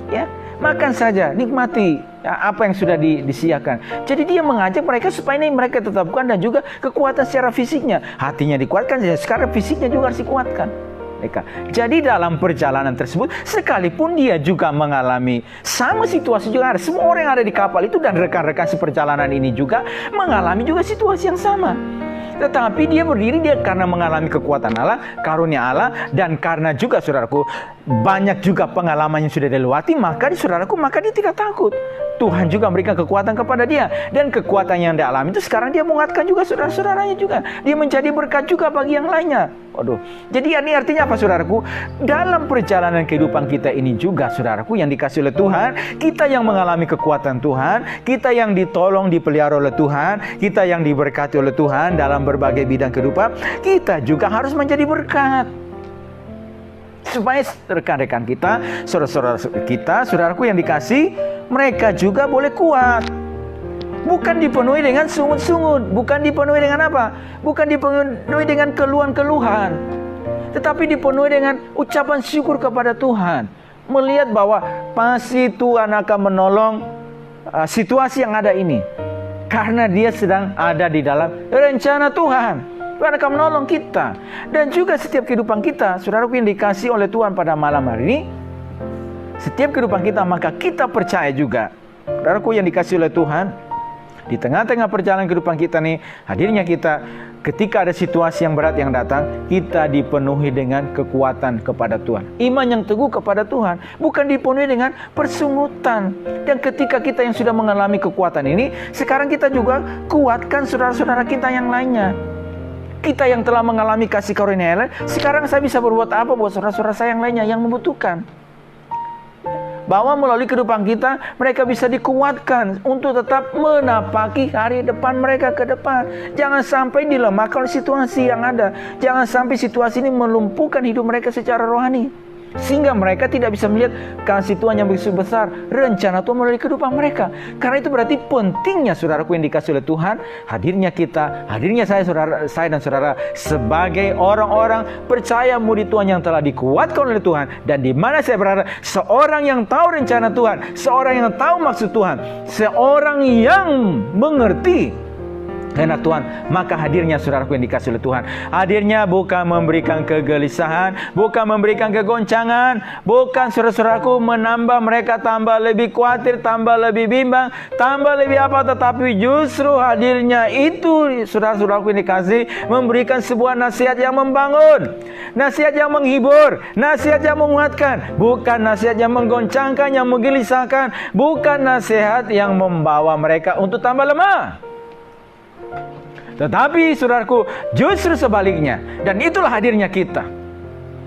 ya, makan saja, nikmati apa yang sudah disediakan. Jadi dia mengajak mereka supaya ini mereka tetap kuat, dan juga kekuatan secara fisiknya. Hatinya dikuatkan, sekarang fisiknya juga harus dikuatkan. Jadi dalam perjalanan tersebut, sekalipun dia juga mengalami sama situasi juga, semua orang yang ada di kapal itu dan rekan-rekan seperjalanan ini juga mengalami juga situasi yang sama. Tetapi dia berdiri, dia karena mengalami kekuatan Allah, karunia Allah, dan karena juga, saudaraku, banyak juga pengalaman yang sudah dilewati, maka dia tidak takut. Tuhan juga memberikan kekuatan kepada dia, dan kekuatan yang dia alami itu sekarang dia menguatkan juga saudara-saudaranya juga. Dia menjadi berkat juga bagi yang lainnya. Jadi ini artinya apa, saudaraku? Dalam perjalanan kehidupan kita ini juga, saudaraku, yang dikasih oleh Tuhan, kita yang mengalami kekuatan Tuhan, kita yang ditolong, dipelihara oleh Tuhan, kita yang diberkati oleh Tuhan dalam berbagai bidang kehidupan, kita juga harus menjadi berkat. Supaya rekan-rekan kita, saudara-saudara kita, saudaraku yang dikasih, mereka juga boleh kuat. Bukan dipenuhi dengan sungut-sungut, bukan dipenuhi dengan apa? Bukan dipenuhi dengan keluhan-keluhan, tetapi dipenuhi dengan ucapan syukur kepada Tuhan. Melihat bahwa pasti Tuhan akan menolong situasi yang ada ini, karena dia sedang ada di dalam rencana Tuhan. Tuhan akan menolong kita. Dan juga setiap kehidupan kita, saudaraku yang dikasih oleh Tuhan pada malam hari ini, setiap kehidupan kita, maka kita percaya juga, saudaraku yang dikasih oleh Tuhan, Di tengah-tengah perjalanan kehidupan kita nih, hadirnya kita ketika ada situasi yang berat yang datang, kita dipenuhi dengan kekuatan kepada Tuhan. Iman yang teguh kepada Tuhan, bukan dipenuhi dengan persungutan. Dan ketika kita yang sudah mengalami kekuatan ini, sekarang kita juga kuatkan saudara-saudara kita yang lainnya. Kita yang telah mengalami kasih karunia, sekarang saya bisa berbuat apa buat saudara-saudara saya yang lainnya yang membutuhkan. Bahwa melalui kehidupan kita, mereka bisa dikuatkan untuk tetap menapaki hari depan mereka ke depan. Jangan sampai dilemahkan oleh situasi yang ada. Jangan sampai situasi ini melumpuhkan hidup mereka secara rohani, sehingga mereka tidak bisa melihat kasih Tuhan yang begitu besar, rencana Tuhan melalui kehidupan mereka. Karena itu berarti pentingnya saudaraku yang dikasih oleh Tuhan, hadirnya kita, hadirnya saya dan saudara sebagai orang-orang percaya murid Tuhan yang telah dikuatkan oleh Tuhan. Dan di mana saya berada, seorang yang tahu rencana Tuhan, seorang yang tahu maksud Tuhan, seorang yang mengerti kehendak Tuhan, maka hadirnya saudaraku yang dikasih oleh Tuhan. Hadirnya bukan memberikan kegelisahan, bukan memberikan kegoncangan, bukan saudara-saudaraku menambah mereka tambah lebih khawatir, tambah lebih bimbang, tambah lebih apa, tetapi justru hadirnya itu saudara-saudaraku yang dikasih memberikan sebuah nasihat yang membangun, nasihat yang menghibur, nasihat yang menguatkan, bukan nasihat yang menggoncangkan, yang menggelisahkan, bukan nasihat yang membawa mereka untuk tambah lemah. Tetapi saudaraku, justru sebaliknya. Dan itulah hadirnya kita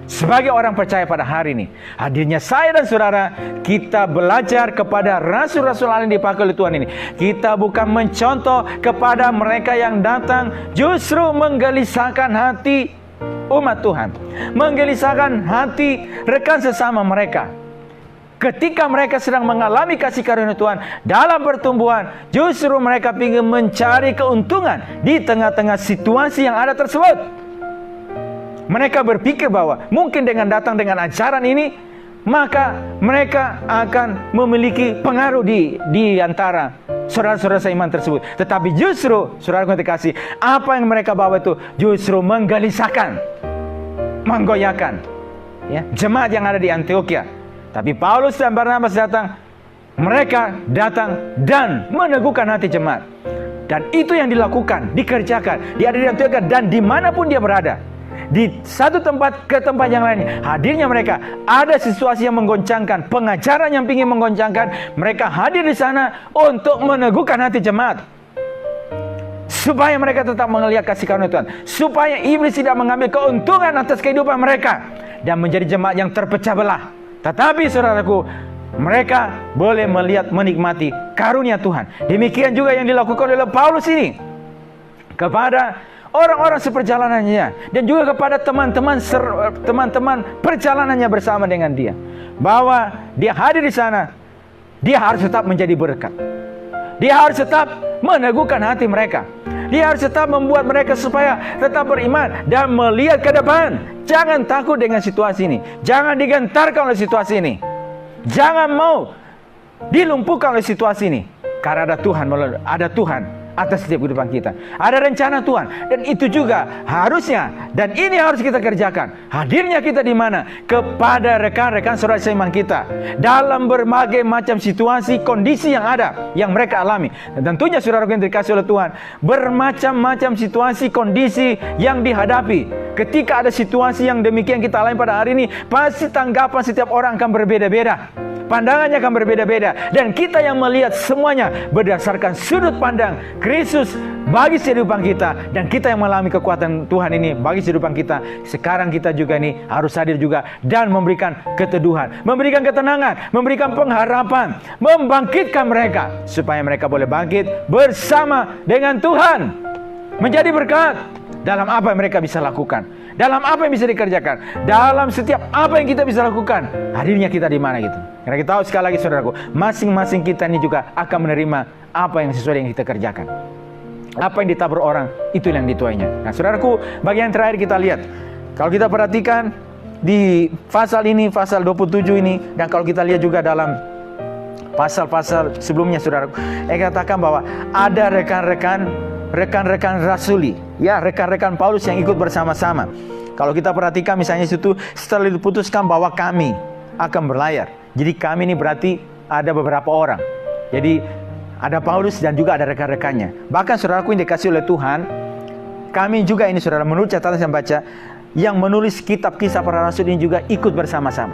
sebagai orang percaya pada hari ini. Hadirnya saya dan saudara, kita belajar kepada rasul-rasul lain dipakai oleh Tuhan ini. Kita bukan mencontoh kepada mereka yang datang justru menggelisahkan hati umat Tuhan, menggelisahkan hati rekan sesama mereka. Ketika mereka sedang mengalami kasih karunia Tuhan dalam pertumbuhan, justru mereka ingin mencari keuntungan di tengah-tengah situasi yang ada tersebut. Mereka berpikir bahwa mungkin dengan datang dengan ajaran ini, maka mereka akan memiliki pengaruh di antara saudara-saudara seiman tersebut. Tetapi justru, saudara yang dikasih, apa yang mereka bawa itu justru menggelisahkan, menggoyahkan jemaat yang ada di Antioquia. Tapi Paulus dan Barnabas datang, mereka datang dan meneguhkan hati jemaat. Dan itu yang dilakukan, dikerjakan. Dia ada di Antioquia dan dimanapun dia berada, di satu tempat ke tempat yang lain, hadirnya mereka. Ada situasi yang menggoncangkan, pengajaran yang ingin menggoncangkan, mereka hadir di sana untuk meneguhkan hati jemaat, supaya mereka tetap melihat kasih karunia Tuhan, supaya iblis tidak mengambil keuntungan atas kehidupan mereka dan menjadi jemaat yang terpecah belah. Tetapi saudaraku, mereka boleh melihat, menikmati karunia Tuhan. Demikian juga yang dilakukan oleh Paulus ini kepada orang-orang seperjalanannya, dan juga kepada teman-teman perjalanannya bersama dengan dia, bahwa dia hadir di sana, dia harus tetap menjadi berkat. Dia harus tetap meneguhkan hati mereka. Dia harus tetap membuat mereka supaya tetap beriman dan melihat ke depan. Jangan takut dengan situasi ini. Jangan digentarkan oleh situasi ini. Jangan mau dilumpuhkan oleh situasi ini. Karena ada Tuhan atas setiap kehidupan kita. Ada rencana Tuhan. Dan itu juga harusnya, dan ini harus kita kerjakan. Hadirnya kita di mana? Kepada rekan-rekan saudara seiman kita dalam berbagai macam situasi, kondisi yang ada, yang mereka alami. Dan tentunya saudara yang dikasih oleh Tuhan, bermacam-macam situasi, kondisi yang dihadapi. Ketika ada situasi yang demikian kita alami pada hari ini, pasti tanggapan setiap orang akan berbeda-beda. Pandangannya akan berbeda-beda. Dan kita yang melihat semuanya berdasarkan sudut pandang Kristus bagi kehidupan kita. Dan kita yang mengalami kekuatan Tuhan ini bagi kehidupan kita. Sekarang kita juga ini harus hadir juga dan memberikan keteduhan, memberikan ketenangan, memberikan pengharapan, membangkitkan mereka supaya mereka boleh bangkit bersama dengan Tuhan, menjadi berkat dalam apa yang mereka bisa lakukan, dalam apa yang bisa dikerjakan, dalam setiap apa yang kita bisa lakukan. Hadirnya kita di mana gitu. Karena kita tahu sekali lagi saudaraku, masing-masing kita ini juga akan menerima apa yang sesuai yang kita kerjakan. Apa yang ditabur orang, itu yang dituainya. Nah saudaraku, bagian terakhir kita lihat. Kalau kita perhatikan di pasal ini, pasal 27 ini, dan kalau kita lihat juga dalam pasal-pasal sebelumnya saudaraku, yang katakan bahwa ada rekan-rekan rasuli, ya, rekan-rekan Paulus yang ikut bersama-sama. Kalau kita perhatikan misalnya situ, setelah diputuskan bahwa kami akan berlayar. Jadi kami ini berarti ada beberapa orang. Jadi Ada Paulus dan juga ada rekan-rekannya. Bahkan saudaraku yang dikasih oleh Tuhan, kami juga ini saudara, menurut catatan saya baca, yang menulis kitab Kisah Para Rasul ini juga ikut bersama-sama,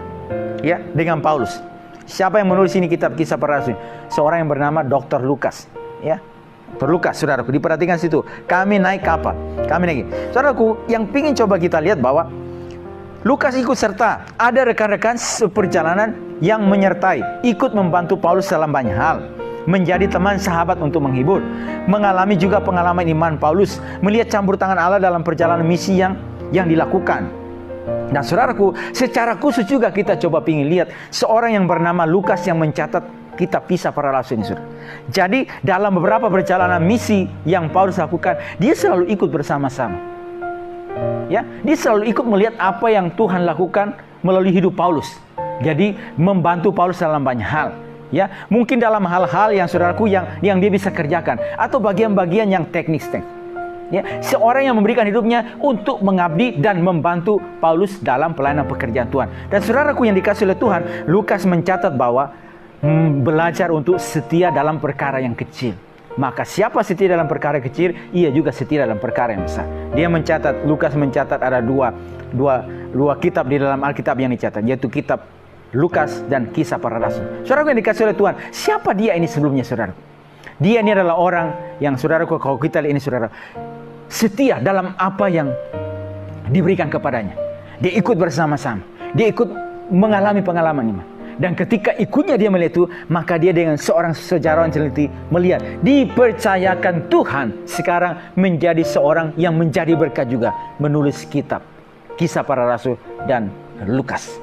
ya, dengan Paulus. Siapa yang menulis ini kitab Kisah Para Rasul? Seorang yang bernama Dr. Lukas, ya. Dr. Lukas, saudaraku, diperhatikan situ. Kami naik kapal, kami naik. Saudaraku, yang pingin coba kita lihat bahwa Lukas ikut serta, ada rekan-rekan seperjalanan yang menyertai, ikut membantu Paulus dalam banyak hal. Menjadi teman sahabat untuk menghibur, mengalami juga pengalaman iman Paulus, melihat campur tangan Allah dalam perjalanan misi yang dilakukan. Nah saudaraku, secara khusus juga kita coba pingin lihat seorang yang bernama Lukas yang mencatat kitab Kisah Para Rasul ini, saudara. Jadi dalam beberapa perjalanan misi yang Paulus lakukan, dia selalu ikut bersama-sama. Ya, dia selalu ikut melihat apa yang Tuhan lakukan melalui hidup Paulus. Jadi membantu Paulus dalam banyak hal. Ya, mungkin dalam hal-hal yang saudaraku yang dia bisa kerjakan, atau bagian-bagian yang teknis. Ya, seorang yang memberikan hidupnya untuk mengabdi dan membantu Paulus dalam pelayanan pekerjaan Tuhan. Dan saudaraku yang dikasih oleh Tuhan, Lukas mencatat bahwa belajar untuk setia dalam perkara yang kecil. Maka siapa setia dalam perkara kecil, ia juga setia dalam perkara yang besar. Dia mencatat, Lukas mencatat ada dua kitab di dalam Alkitab yang dicatat, yaitu kitab Lukas dan Kisah Para Rasul. Saudaraku yang dikasih oleh Tuhan, siapa dia ini sebelumnya, saudara? Dia ini adalah orang yang, saudaraku, kalau kita lihat ini, saudara, setia dalam apa yang diberikan kepadanya. Dia ikut bersama-sama, dia ikut mengalami pengalaman iman. Dan ketika ikutnya dia melihat itu, maka dia dengan seorang sejarawan teliti melihat, dipercayakan Tuhan sekarang menjadi seorang yang menjadi berkat juga, menulis kitab Kisah Para Rasul dan Lukas.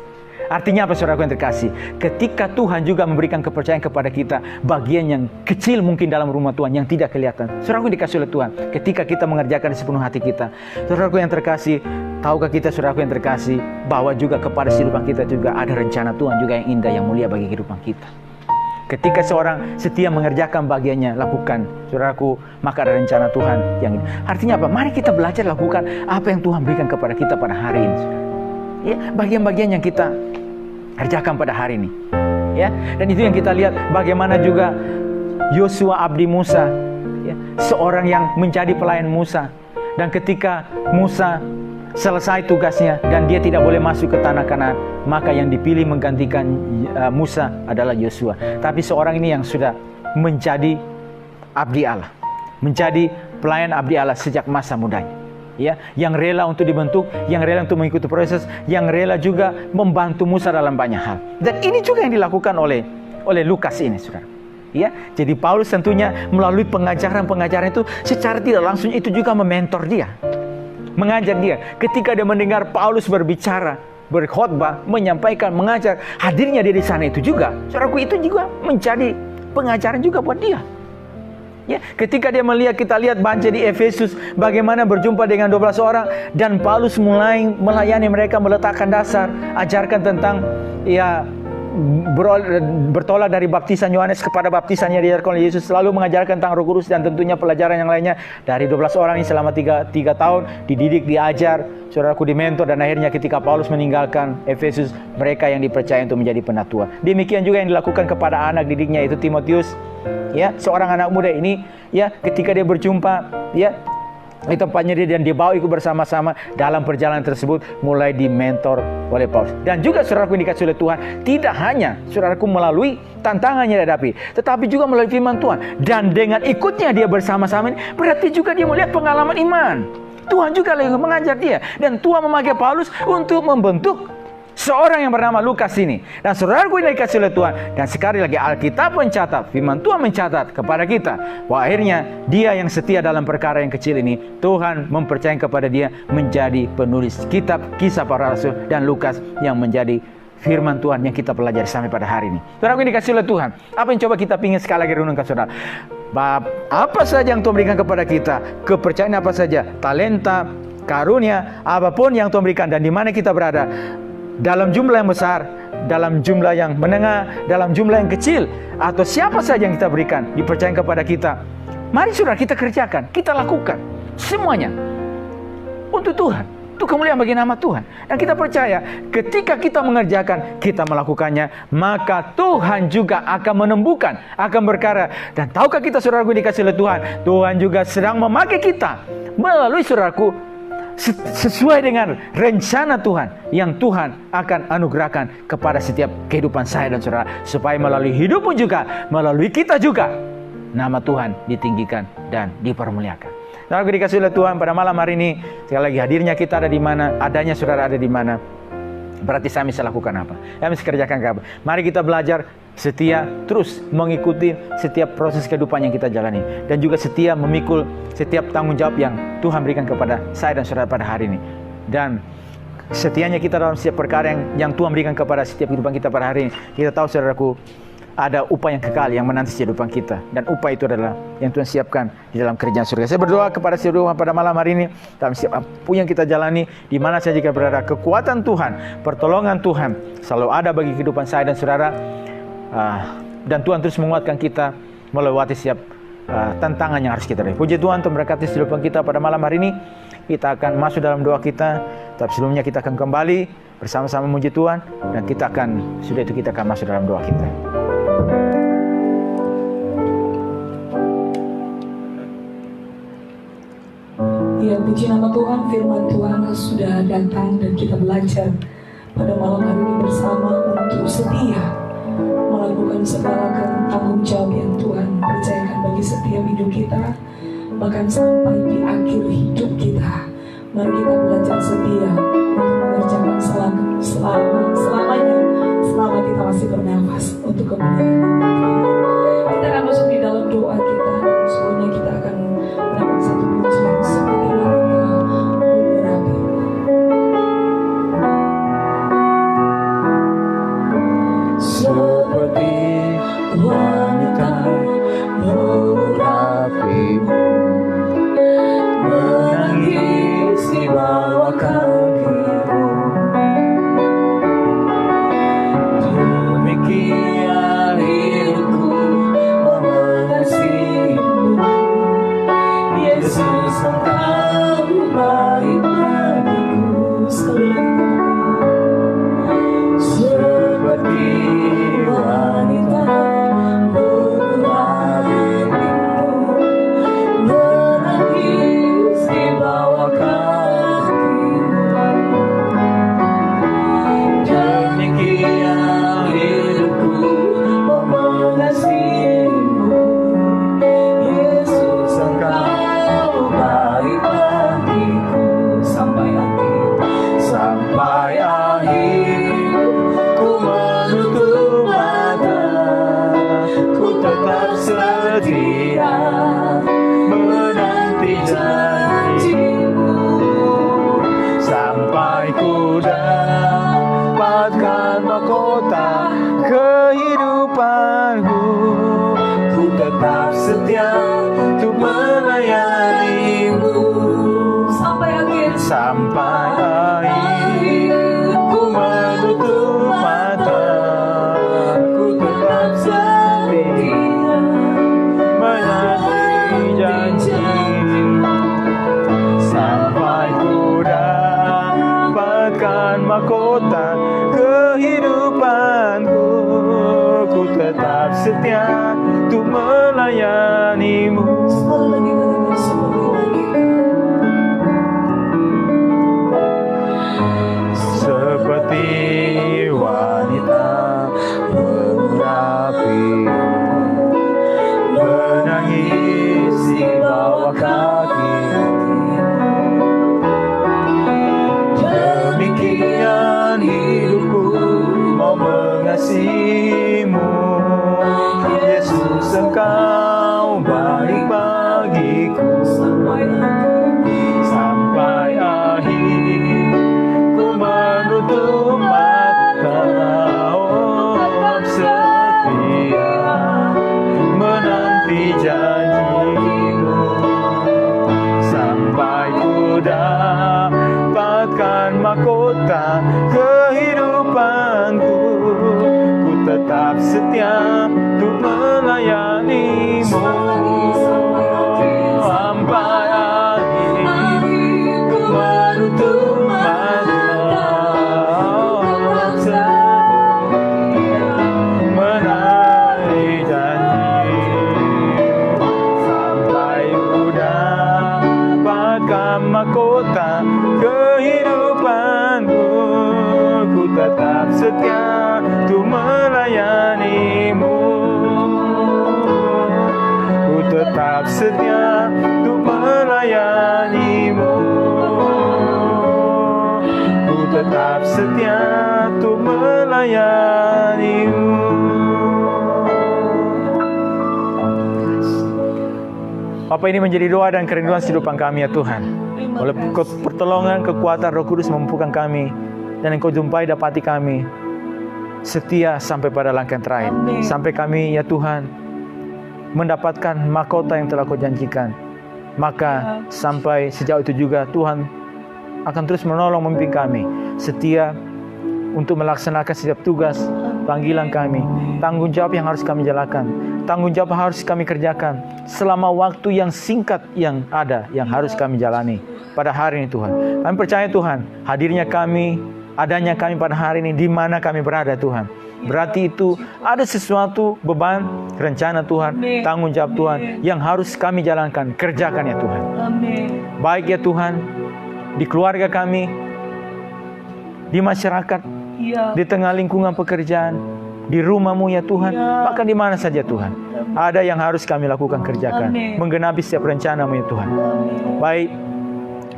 Artinya apa, saudaraku yang terkasih? Ketika Tuhan juga memberikan kepercayaan kepada kita, bagian yang kecil mungkin dalam rumah Tuhan yang tidak kelihatan, saudaraku yang dikasih oleh Tuhan, ketika kita mengerjakan sepenuh hati kita, saudaraku yang terkasih, tahukah kita, saudaraku yang terkasih, bahwa juga kepada kehidupan kita juga ada rencana Tuhan juga yang indah, yang mulia bagi kehidupan kita. Ketika seorang setia mengerjakan bagiannya, lakukan, saudaraku, maka ada rencana Tuhan yang indah. Artinya apa? Mari kita belajar lakukan apa yang Tuhan berikan kepada kita pada hari ini, saudara. Ya, bagian-bagian yang kita kerjakan pada hari ini, ya. Dan itu yang kita lihat bagaimana juga Yosua abdi Musa, ya, seorang yang menjadi pelayan Musa. Dan ketika Musa selesai tugasnya dan dia tidak boleh masuk ke tanah Kanaan, maka yang dipilih menggantikan Musa adalah Yosua. Tapi seorang ini yang sudah menjadi abdi Allah, menjadi pelayan abdi Allah sejak masa mudanya. Ya, yang rela untuk dibentuk, yang rela untuk mengikuti proses, yang rela juga membantu Musa dalam banyak hal. Dan ini juga yang dilakukan oleh Lukas ini, saudara. Ya, jadi Paulus tentunya melalui pengajaran-pengajaran itu secara tidak langsung itu juga mementor dia, mengajar dia. Ketika dia mendengar Paulus berbicara, berkhotbah, menyampaikan, mengajar, hadirnya dia di sana itu juga, saudaraku, itu juga menjadi pengajaran juga buat dia. Ya, ketika dia melihat, kita lihat baca di Efesus bagaimana berjumpa dengan 12 orang dan Paulus mulai melayani mereka, meletakkan dasar, ajarkan tentang ya bertolak dari baptisan Yohanes kepada baptisan yang diajarkan oleh Yesus, selalu mengajarkan tentang Roh Kudus dan tentunya pelajaran yang lainnya. Dari 12 orang ini selama 3 tahun dididik, diajar, saudaraku, dimentor, dan akhirnya ketika Paulus meninggalkan Efesus, mereka yang dipercaya untuk menjadi penatua. Demikian juga yang dilakukan kepada anak didiknya, yaitu Timotius, ya, seorang anak muda ini, ya, ketika dia berjumpa, ya, di tempatnya dia dan dibawa ikut bersama-sama dalam perjalanan tersebut, mulai dimentor oleh Paulus. Dan juga saudaraku yang dikasih oleh Tuhan, tidak hanya saudaraku melalui tantangan yang dihadapi, tetapi juga melalui firman Tuhan. Dan dengan ikutnya dia bersama-sama ini, berarti juga dia melihat pengalaman iman. Tuhan juga lagi mengajar dia, dan Tuhan memakai Paulus untuk membentuk seorang yang bernama Lukas ini. Dan saudaraku yang dikasih oleh Tuhan, dan sekali lagi Alkitab mencatat, firman Tuhan mencatat kepada kita bahwa akhirnya dia yang setia dalam perkara yang kecil ini, Tuhan mempercayakan kepada dia menjadi penulis kitab Kisah Para Rasul dan Lukas yang menjadi firman Tuhan yang kita pelajari sampai pada hari ini. Saudaraku yang dikasih oleh Tuhan, apa yang coba kita ingin sekali lagi renungkan, saudara? Apa saja yang Tuhan berikan kepada kita, kepercayaan apa saja, talenta, karunia, apapun yang Tuhan berikan, dan di mana kita berada, dalam jumlah yang besar, dalam jumlah yang menengah, dalam jumlah yang kecil, atau siapa saja yang kita berikan, dipercayakan kepada kita, mari saudara kita kerjakan, kita lakukan semuanya untuk Tuhan. Itu kemuliaan bagi nama Tuhan. Dan kita percaya ketika kita mengerjakan, kita melakukannya, maka Tuhan juga akan menembuhkan, akan berkarya. Dan tahukah kita, saudaraku dikasih oleh Tuhan, Tuhan juga sedang memakai kita melalui, saudaraku, sesuai dengan rencana Tuhan yang Tuhan akan anugerahkan kepada setiap kehidupan saya dan saudara, supaya melalui hidupmu juga, melalui kita juga, nama Tuhan ditinggikan dan dipermuliakan. Nah, aku dikasih oleh Tuhan pada malam hari ini, sekali lagi hadirnya kita ada di mana, adanya saudara ada di mana, berarti saya bisa lakukan apa? Saya bisa kerjakan apa? Mari kita belajar setia terus mengikuti setiap proses kehidupan yang kita jalani, dan juga setia memikul setiap tanggung jawab yang Tuhan berikan kepada saya dan saudara pada hari ini. Dan setianya kita dalam setiap perkara yang Tuhan berikan kepada setiap kehidupan kita pada hari ini, kita tahu, saudaraku, ada upah yang kekal yang menanti kehidupan kita, dan upah itu adalah yang Tuhan siapkan di dalam kerajaan surga. Saya berdoa kepada saudara pada malam hari ini, dalam setiap apa yang kita jalani, di mana saja kita berada, kekuatan Tuhan, pertolongan Tuhan selalu ada bagi kehidupan saya dan saudara, dan Tuhan terus menguatkan kita melewati setiap tantangan yang harus kita raih. Puji Tuhan untuk memberkati kehidupan kita pada malam hari ini. Kita akan masuk dalam doa kita, tapi sebelumnya kita akan kembali bersama-sama memuji Tuhan, dan kita akan masuk dalam doa kita. Ya, puji nama Tuhan, firman Tuhan sudah datang dan kita belajar pada malam hari ini bersama untuk setia melakukan segala tanggung jawab yang Tuhan percayakan bagi setiap hidup kita, bahkan sampai di akhir hidup kita. Mari kita belajar setia untuk mengerjakan selamanya, selama kita masih bernafas, untuk kemuliaan nama Tuhan. Kita akan masuk di dalam doa kita, dan sebelumnya kita akan melakukan satu pujian seperti wanita mengurapi. Seperti wanita mengurapimu, menangis di bawah kakimu. Demikian hidupku mengasihimu, Yesus, Engkau baik bagiku. Seperti wanita mengurapimu, menangis di bawah kakimu. Demikian hidupku mengasihimu, Yesus, Engkau baik bagiku. Sampai akhir ku menutup mata, ku tetap setia menanti janjimu, sampai ku dapatkan mahkota kehidupanku. Ku tetap setia untuk melayanimu sampai akhir. Ku menutup mata, ku tetap setia menanti janjimu, sampai ku dapatkan mahkota kehidupanku. Ku tetap setia untuk melayanimu. Seperti wanita mengurapimu, menangis di bawah kakimu. Demikian hidupku mau mengasihimu, Yesus, Engkau baik bagiku. Sampai akhir ku menutup mata, tetap setia menanti janjimu, sampai ku dapatkan mahkota kehidupanku. Ku tetap setia untuk melayanimu sampai akhir ku menutup Bapa, ini menjadi doa dan kerinduan kehidupan kami ya Tuhan. Oleh pertolongan, kekuatan Roh Kudus memampukan kami, dan Engkau jumpai dapati kami setia sampai pada langkah terakhir. Amin. Sampai kami ya Tuhan mendapatkan mahkota yang telah Kau janjikan. Maka sampai sejauh itu juga Tuhan akan terus menolong memimpin kami, setia untuk melaksanakan setiap tugas, panggilan kami, tanggung jawab yang harus kami jalankan, tanggung jawab yang harus kami kerjakan selama waktu yang singkat yang ada, yang harus kami jalani pada hari ini Tuhan. Kami percaya Tuhan, hadirnya kami, adanya kami pada hari ini di mana kami berada Tuhan. Berarti itu ada sesuatu beban, rencana Tuhan, tanggung jawab Tuhan yang harus kami jalankan, kerjakan ya Tuhan. Amin. Baik ya Tuhan, di keluarga kami, di masyarakat, Ya. di tengah lingkungan pekerjaan, di rumah-Mu ya Tuhan, bahkan di mana saja Tuhan. Ada yang harus kami lakukan, kerjakan, Amin. menggenapi setiap rencana-Mu ya Tuhan. Amin. Baik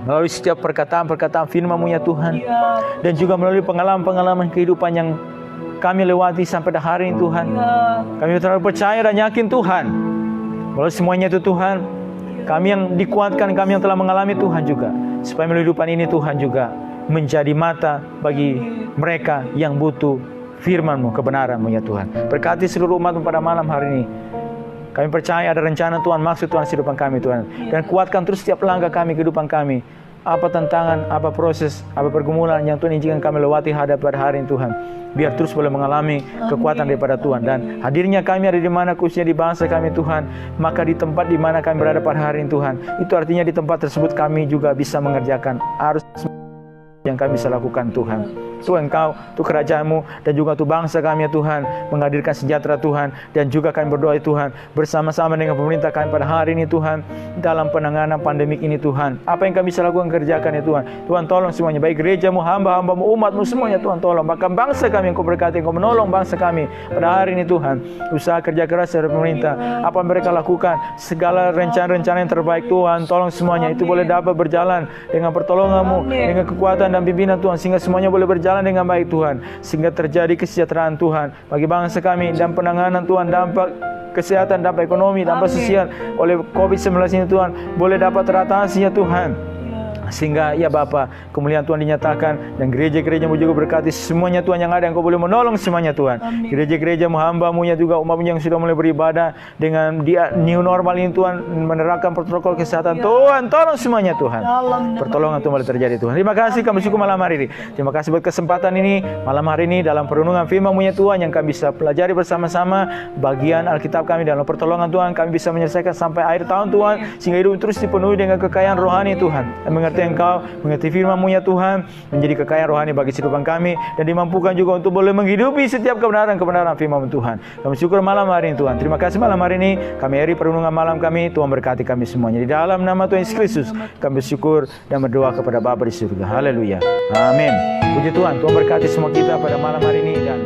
melalui setiap perkataan-perkataan firman-Mu ya Tuhan, Ya. dan juga melalui pengalaman-pengalaman kehidupan yang kami lewati sampai hari ini Tuhan. Ya. Kami terlalu percaya dan yakin Tuhan, melalui semuanya itu Tuhan, kami yang dikuatkan, kami yang telah mengalami Tuhan juga, supaya melalui kehidupan ini Tuhan juga menjadi mata bagi mereka yang butuh firman-Mu, kebenaran-Mu ya Tuhan. Berkati seluruh umat-Mu pada malam hari ini. Kami percaya ada rencana Tuhan, maksud Tuhan kehidupan kami Tuhan. Dan kuatkan terus setiap langkah kami, kehidupan kami. Apa tantangan, apa proses, apa pergumulan yang Tuhan izinkan kami lewati pada hari ini Tuhan. Biar terus boleh mengalami kekuatan daripada Tuhan. Dan hadirnya kami ada di mana, khususnya di bangsa kami Tuhan. Maka di tempat di mana kami berada pada hari ini Tuhan, itu artinya di tempat tersebut kami juga bisa mengerjakan arus yang kami bisa lakukan Tuhan. Tuhan Engkau, itu kerajaan-Mu, dan juga untuk bangsa kami ya Tuhan, menghadirkan sejahtera Tuhan, dan juga kami berdoa ya Tuhan, bersama-sama dengan pemerintah kami pada hari ini Tuhan, dalam penanganan pandemik ini Tuhan. Apa yang kami bisa lakukan, kerjakan ya Tuhan. Tuhan tolong semuanya, baik gereja-Mu, hamba-hamba-Mu, umat-Mu semuanya Tuhan tolong. Bahkan bangsa kami Engkau berkati, Engkau menolong bangsa kami pada hari ini Tuhan. Usaha kerja keras dari pemerintah, apa yang mereka lakukan, segala rencana-rencana yang terbaik Tuhan, tolong semuanya itu boleh dapat berjalan dengan pertolongan-Mu, dengan kekuatan dan pimpinan Tuhan, sehingga semuanya boleh berjalan dengan baik Tuhan, sehingga terjadi kesejahteraan Tuhan bagi bangsa kami, dan penanganan Tuhan dampak kesehatan, dampak ekonomi, dampak sosial oleh COVID-19 ini Tuhan boleh dapat teratasi ya Tuhan. Sehingga ya Bapa, kemuliaan Tuhan dinyatakan, dan gereja-gereja-Mu juga berkati semuanya Tuhan yang ada, Engkau boleh menolong semuanya Tuhan. Gereja-gereja-Mu, hamba-Mu yang juga umat-Mu yang sudah mulai beribadah dengan dia new normal ini Tuhan, menerapkan protokol kesehatan Tuhan, tolong semuanya Tuhan. Pertolongan Tuhan boleh terjadi Tuhan. Terima kasih kami bersyukur malam hari ini. Terima kasih buat kesempatan ini malam hari ini dalam perenungan firman-Mu ya Tuhan, yang kami bisa pelajari bersama-sama bagian Alkitab kami. Dalam pertolongan Tuhan kami bisa menyelesaikan sampai akhir tahun Tuhan, sehingga hidup terus dipenuhi dengan kekayaan rohani Tuhan. Mengerti Engkau, mengerti firman-Mu ya Tuhan, menjadi kekayaan rohani bagi kehidupan kami, dan dimampukan juga untuk boleh menghidupi setiap kebenaran-kebenaran firman-Mu Tuhan. Kami syukur malam hari ini Tuhan. Terima kasih malam hari ini kami akhiri perenungan malam kami. Tuhan berkati kami semuanya. Di dalam nama Tuhan Yesus Kristus kami bersyukur dan berdoa kepada Bapa di surga. Haleluya. Amin. Puji Tuhan. Tuhan berkati semua kita pada malam hari ini, dan